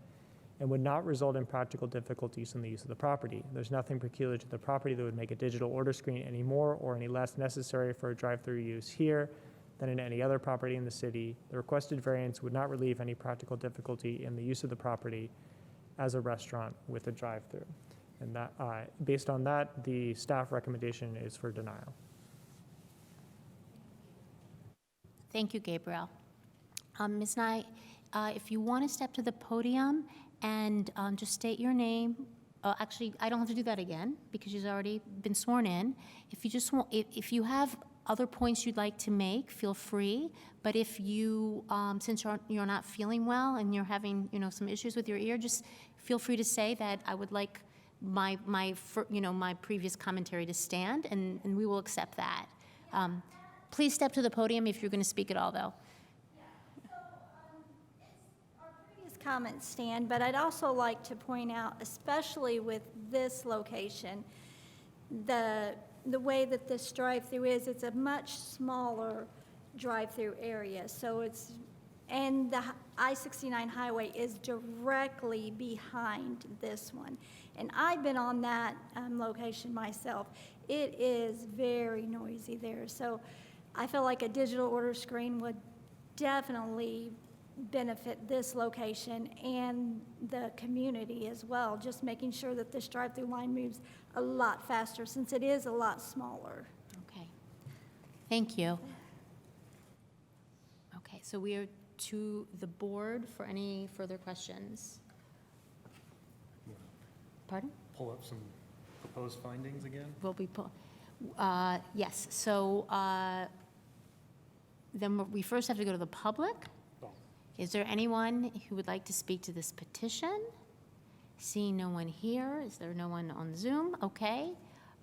and would not result in practical difficulties in the use of the property. There's nothing peculiar to the property that would make a digital order screen any more or any less necessary for a drive-through use here than in any other property in the city. The requested variance would not relieve any practical difficulty in the use of the property as a restaurant with a drive-through. And that, based on that, the staff recommendation is for denial. Thank you, Gabriel. Ms. Nye, if you want to step to the podium and just state your name. Actually, I don't have to do that again because you've already been sworn in. If you just want, if you have other points you'd like to make, feel free. But if you, since you're not feeling well and you're having, some issues with your ear, just feel free to say that I would like my previous commentary to stand, and we will accept that. Please step to the podium if you're going to speak at all, though. Comments stand, but I'd also like to point out, especially with this location, the way that this drive-through is, it's a much smaller drive-through area. So and the I-69 highway is directly behind this one. And I've been on that location myself. It is very noisy there. So I feel like a digital order screen would definitely benefit this location and the community as well, just making sure that this drive-through line moves a lot faster since it is a lot smaller. Okay. Thank you. Okay, so we are to the board for any further questions. Pardon? Pull up some proposed findings again? Will we pull? Yes, so then we first have to go to the public. Is there anyone who would like to speak to this petition? Seeing no one here, is there no one on Zoom? Okay.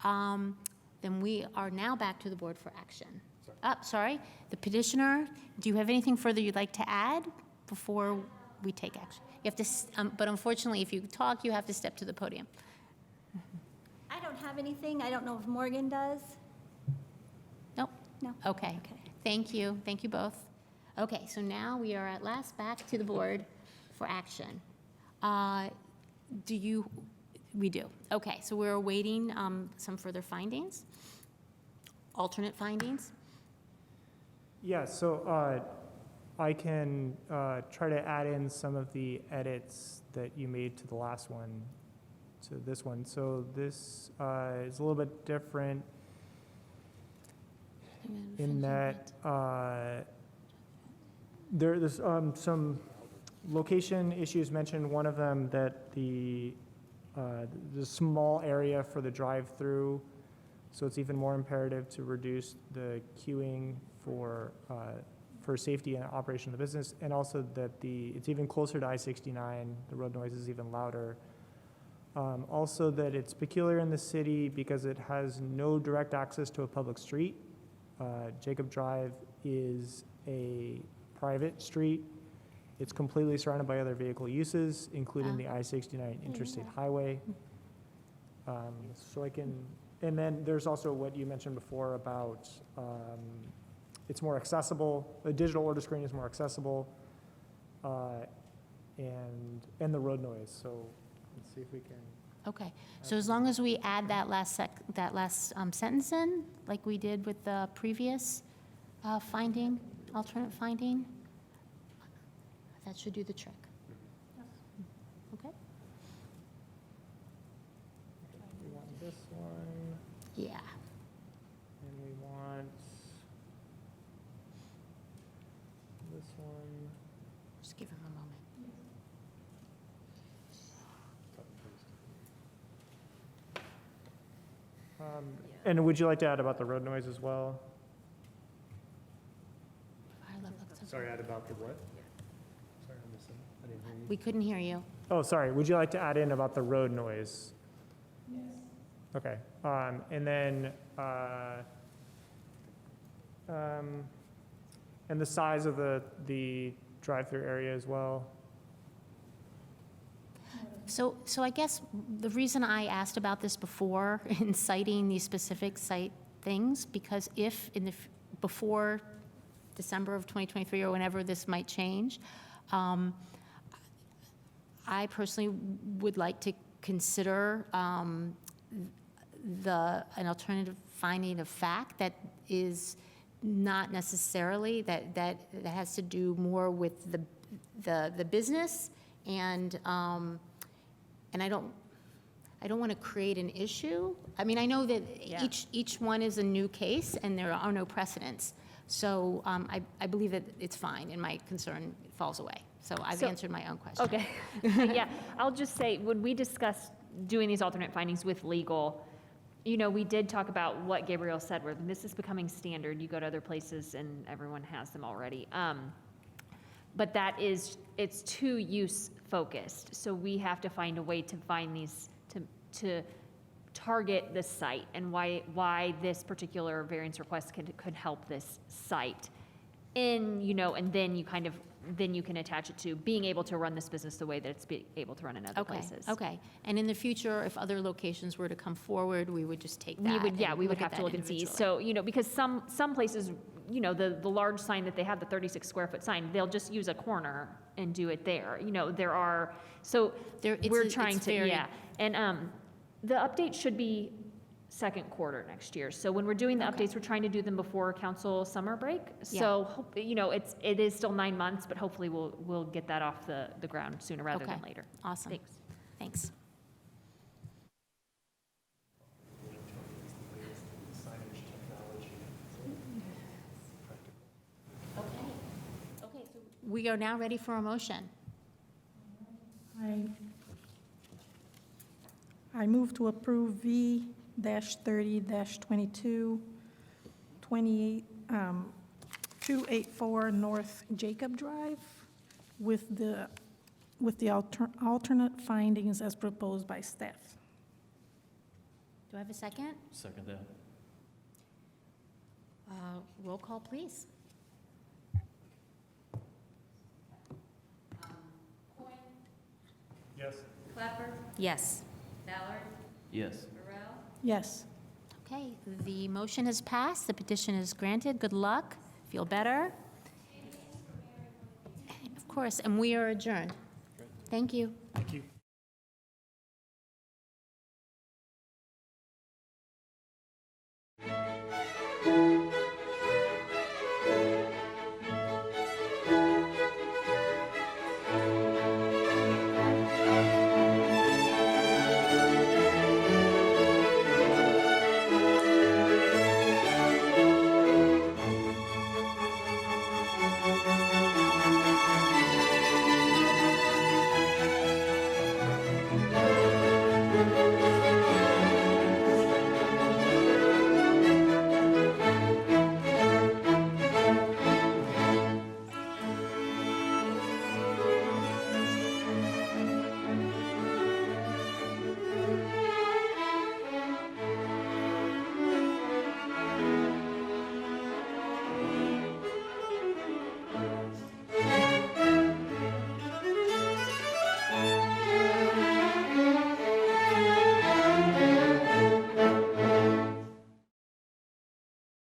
Then we are now back to the board for action. Sorry, the petitioner, do you have anything further you'd like to add before we take action? You have to, but unfortunately, if you talk, you have to step to the podium. I don't have anything. I don't know if Morgan does. Nope. No. Okay. Thank you. Thank you both. Okay, so now we are at last back to the board for action. We do. Okay, so we're awaiting some further findings, alternate findings. Yeah, so I can try to add in some of the edits that you made to the last one, to this one. So this is a little bit different in that there's some location issues mentioned. One of them that the small area for the drive-through, so it's even more imperative to reduce the queuing for safety and operation of the business, and also that it's even closer to I-69, the road noise is even louder. Also that it's peculiar in the city because it has no direct access to a public street. Jacob Drive is a private street. It's completely surrounded by other vehicle uses, including the I-69 interstate highway. And then there's also what you mentioned before about it's more accessible, the digital order screen is more accessible, and the road noise. So let's see if we can. Okay, so as long as we add that last sentence in, like we did with the previous finding, alternate finding, that should do the trick. Okay? We want this one. Yeah. And we want this one. Just give him a moment. And would you like to add about the road noise as well? Sorry, add about the what? Sorry, I missed it. I didn't hear you. We couldn't hear you. Oh, sorry. Would you like to add in about the road noise? Yes. Okay. And then, and the size of the drive-through area as well? So I guess the reason I asked about this before in citing these specific site things, because if before December of 2023 or whenever this might change. I personally would like to consider an alternative finding of fact that is not necessarily, that has to do more with the business, and I don't want to create an issue. I mean, I know that each one is a new case and there are no precedents. So I believe that it's fine and my concern falls away. So I've answered my own question. Okay. Yeah, I'll just say, when we discussed doing these alternate findings with legal, you know, we did talk about what Gabriel said, where this is becoming standard. You go to other places and everyone has them already. But it's too use focused. So we have to find a way to find these, to target this site and why this particular variance request could help this site. And then you can attach it to being able to run this business the way that it's able to run in other places. Okay, and in the future, if other locations were to come forward, we would just take that. We would have to look and see. So, because some places, the large sign that they have, the 36 square foot sign, they'll just use a corner and do it there. We're trying to, and the update should be second quarter next year. So when we're doing the updates, we're trying to do them before council summer break. So, it is still 9 months, but hopefully we'll get that off the ground sooner rather than later. Awesome. Thanks. Okay, so we are now ready for a motion. I move to approve V-30-22, 284 North Jacob Drive with the alternate findings as proposed by staff. Do I have a second? Second that. Roll call, please. Point, Yes. Clapper, Yes. Ballard, Yes. Burrell, Yes. Okay, the motion has passed, the petition is granted. Good luck, feel better. Of course, and we are adjourned. Thank you. Thank you.